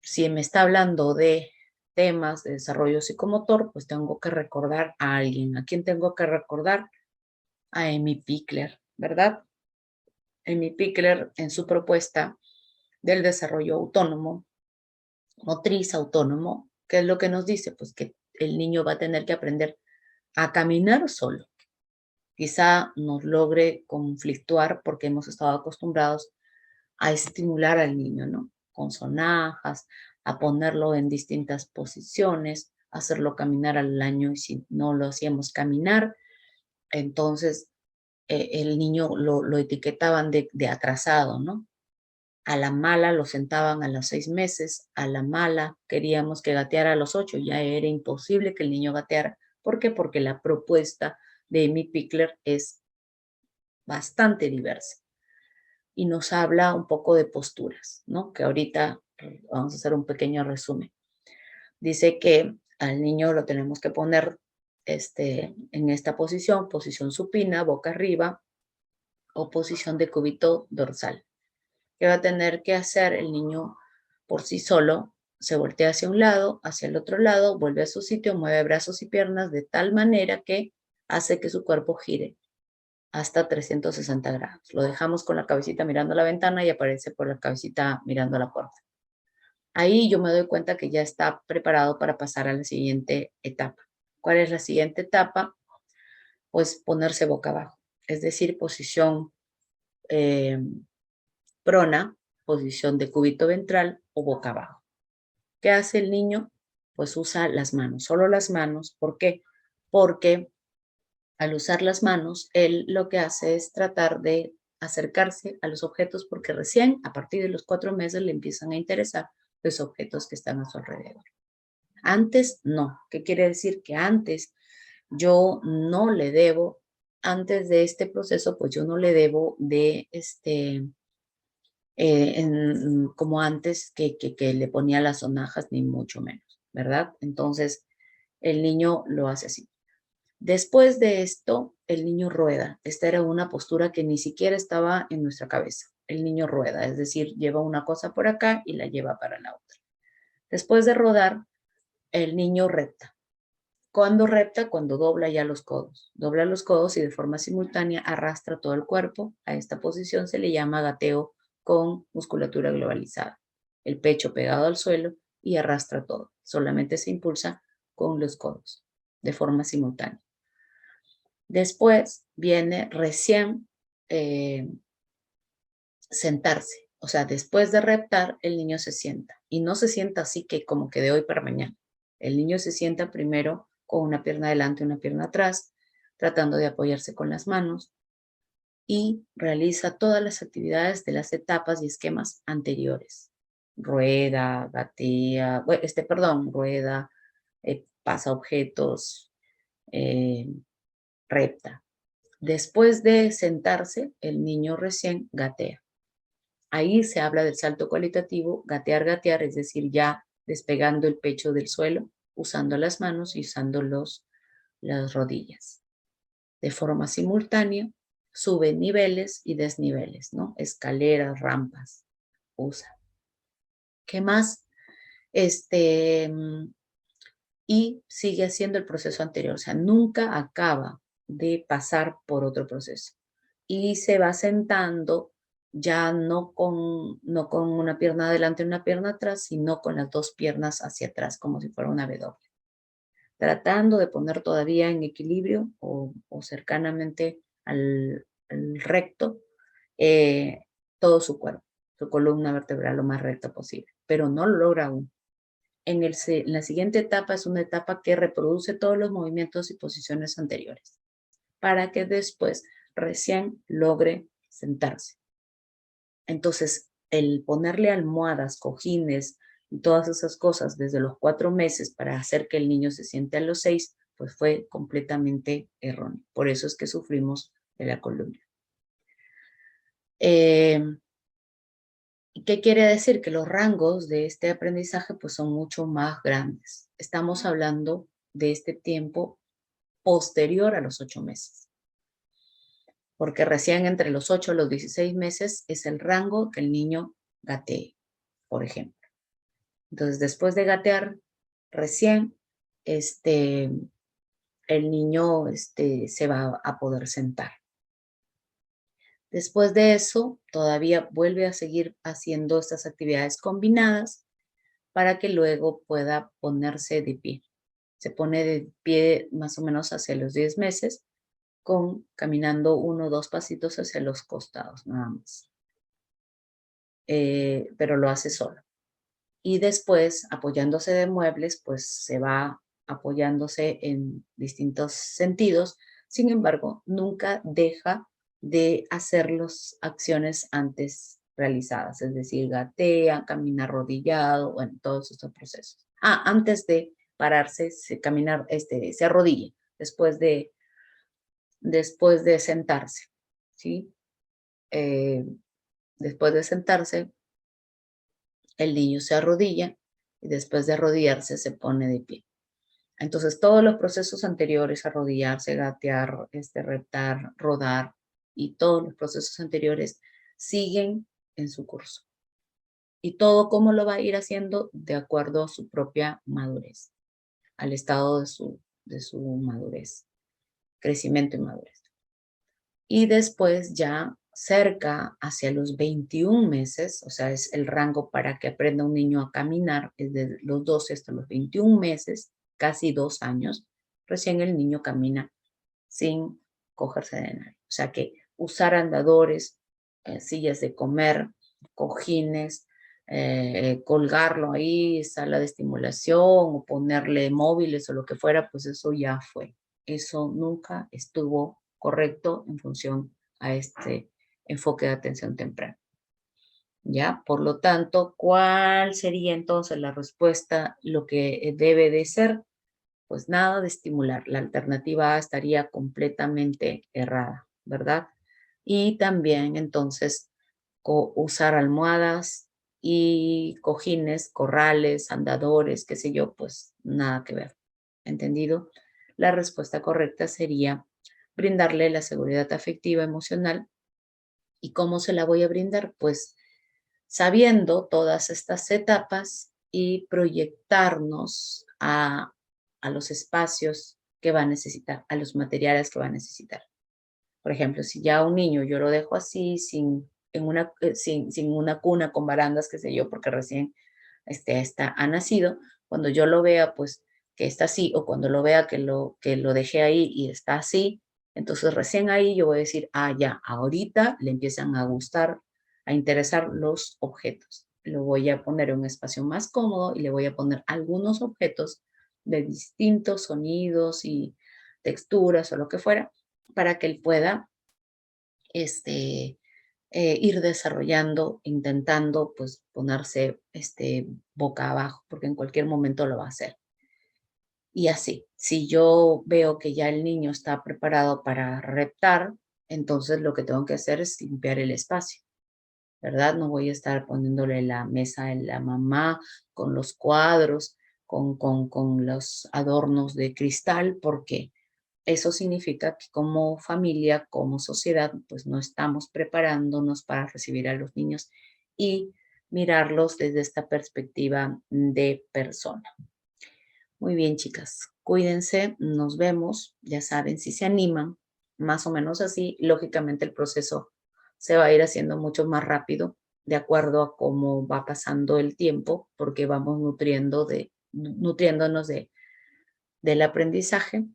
Si me está hablando de temas de desarrollo psicomotor, pues tengo que recordar a alguien. ¿A quién tengo que recordar? A Amy Pickler, ¿verdad? Amy Pickler en su propuesta del desarrollo autónomo, motriz autónomo, ¿qué es lo que nos dice? Pues que el niño va a tener que aprender a caminar solo. Quizá nos logre conflictuar porque hemos estado acostumbrados a estimular al niño, ¿no? Con sonajas, a ponerlo en distintas posiciones, hacerlo caminar al año y si no lo hacíamos caminar, entonces el niño lo etiquetaban de atrasado, ¿no? A la mala lo sentaban a los 6 meses, a la mala queríamos que gateara a los 8, ya era imposible que el niño gateara. ¿Por qué? Porque la propuesta de Amy Pickler es bastante diversa y nos habla un poco de posturas, ¿no? Que ahorita vamos a hacer un pequeño resumen. Dice que al niño lo tenemos que poner en esta posición supina, boca arriba, o posición de cúbito dorsal. ¿Qué va a tener que hacer el niño por sí solo? Se voltea hacia un lado, hacia el otro lado, vuelve a su sitio, mueve brazos y piernas de tal manera que hace que su cuerpo gire hasta 360 grados. Lo dejamos con la cabecita mirando la ventana y aparece por la cabecita mirando la puerta. Ahí yo me doy cuenta que ya está preparado para pasar a la siguiente etapa. ¿Cuál es la siguiente etapa? Pues ponerse boca abajo, es decir, posición prona, posición de cúbito ventral o boca abajo. ¿Qué hace el niño? Pues usa las manos, solo las manos. ¿Por qué? Porque al usar las manos, él lo que hace es tratar de acercarse a los objetos porque recién a partir de los 4 meses le empiezan a interesar los objetos que están a su alrededor. Antes no. ¿Qué quiere decir? Que antes yo no le debo, antes de este proceso, pues yo no le debo de como antes que le ponía las sonajas, ni mucho menos, ¿verdad? Entonces, el niño lo hace así. Después de esto, el niño rueda. Esta era una postura que ni siquiera estaba en nuestra cabeza. El niño rueda, es decir, lleva una cosa por acá y la lleva para la otra. Después de rodar, el niño repta. ¿Cuándo repta? Cuando dobla ya los codos. Dobla los codos y de forma simultánea arrastra todo el cuerpo. A esta posición se le llama gateo con musculatura globalizada. El pecho pegado al suelo y arrastra todo. Solamente se impulsa con los codos de forma simultánea. Después viene recién sentarse. O sea, después de reptar, el niño se sienta. Y no se sienta así que como que de hoy para mañana. El niño se sienta primero con una pierna adelante y una pierna atrás, tratando de apoyarse con las manos y realiza todas las actividades de las etapas y esquemas anteriores. Rueda, gatea, rueda, pasa objetos, repta. Después de sentarse, el niño recién gatea. Ahí se habla del salto cualitativo, gatear, gatear, es decir, ya despegando el pecho del suelo, usando las manos y usando las rodillas. De forma simultánea, sube niveles y desniveles, ¿no? Escaleras, rampas, usa. ¿Qué más? Y sigue haciendo el proceso anterior, o sea, nunca acaba de pasar por otro proceso. Y se va sentando ya no con una pierna adelante y una pierna atrás, sino con las dos piernas hacia atrás, como si fuera una W. Tratando de poner todavía en equilibrio o cercanamente al recto todo su cuerpo, su columna vertebral lo más recta posible, pero no lo logra aún. En la siguiente etapa es una etapa que reproduce todos los movimientos y posiciones anteriores para que después recién logre sentarse. Entonces, el ponerle almohadas, cojines y todas esas cosas desde los 4 meses para hacer que el niño se siente a los 6, pues fue completamente erróneo. Por eso es que sufrimos de la columna. ¿Qué quiere decir? Que los rangos de este aprendizaje pues son mucho más grandes. Estamos hablando de este tiempo posterior a los 8 meses. Porque recién entre los 8 y los 16 meses es el rango que el niño gatee, por ejemplo. Entonces, después de gatear, recién el niño se va a poder sentar. Después de eso, todavía vuelve a seguir haciendo estas actividades combinadas para que luego pueda ponerse de pie. Se pone de pie más o menos hacia los 10 meses, caminando 1 o 2 pasitos hacia los costados, nada más. Pero lo hace solo. Y después, apoyándose de muebles, pues se va apoyándose en distintos sentidos. Sin embargo, nunca deja de hacer las acciones antes realizadas, es decir, gatea, camina arrodillado, bueno, todos estos procesos. Antes de pararse, se arrodilla después de sentarse, ¿sí? Después de sentarse, el niño se arrodilla y después de arrodillarse se pone de pie. Entonces, todos los procesos anteriores, arrodillarse, gatear, reptar, rodar y todos los procesos anteriores siguen en su curso. Y todo cómo lo va a ir haciendo de acuerdo a su propia madurez, al estado de su madurez, crecimiento y madurez. Y después ya cerca hacia los 21 meses, o sea, es el rango para que aprenda un niño a caminar, es de los 12 hasta los 21 meses, casi 2 años, recién el niño camina sin cogerse de nadie. O sea que usar andadores, sillas de comer, cojines, colgarlo ahí, sala de estimulación o ponerle móviles o lo que fuera, pues eso ya fue. Eso nunca estuvo correcto en función a este enfoque de atención temprana. ¿Ya? Por lo tanto, ¿cuál sería entonces la respuesta? Lo que debe de ser, pues nada de estimular. La alternativa A estaría completamente errada, ¿verdad? Y también entonces usar almohadas y cojines, corrales, andadores, qué sé yo, pues nada que ver. ¿Entendido? La respuesta correcta sería brindarle la seguridad afectiva emocional. ¿Y cómo se la voy a brindar? Pues sabiendo todas estas etapas y proyectarnos a los espacios que va a necesitar, a los materiales que va a necesitar. Por ejemplo, si ya un niño yo lo dejo así, sin una cuna con barandas, qué sé yo, porque recién ha nacido, cuando yo lo vea, pues que está así, o cuando lo vea que lo dejé ahí y está así, entonces recién ahí yo voy a decir, ah, ya, ahorita le empiezan a gustar, a interesar los objetos. Lo voy a poner en un espacio más cómodo y le voy a poner algunos objetos de distintos sonidos y texturas o lo que fuera, para que él pueda ir desarrollando, intentando pues ponerse boca abajo, porque en cualquier momento lo va a hacer. Y así, si yo veo que ya el niño está preparado para reptar, entonces lo que tengo que hacer es limpiar el espacio, ¿verdad? No voy a estar poniéndole la mesa a la mamá con los cuadros, con los adornos de cristal, porque eso significa que como familia, como sociedad, pues no estamos preparándonos para recibir a los niños y mirarlos desde esta perspectiva de persona. Muy bien, chicas, cuídense, nos vemos, ya saben, si se animan, más o menos así, lógicamente el proceso se va a ir haciendo mucho más rápido de acuerdo a cómo va pasando el tiempo, porque vamos nutriéndonos del aprendizaje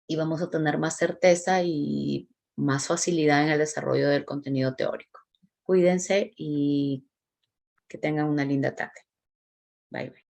y vamos a tener más certeza y más facilidad en el desarrollo del contenido teórico. Cuídense y que tengan una linda tarde. Bye, bye.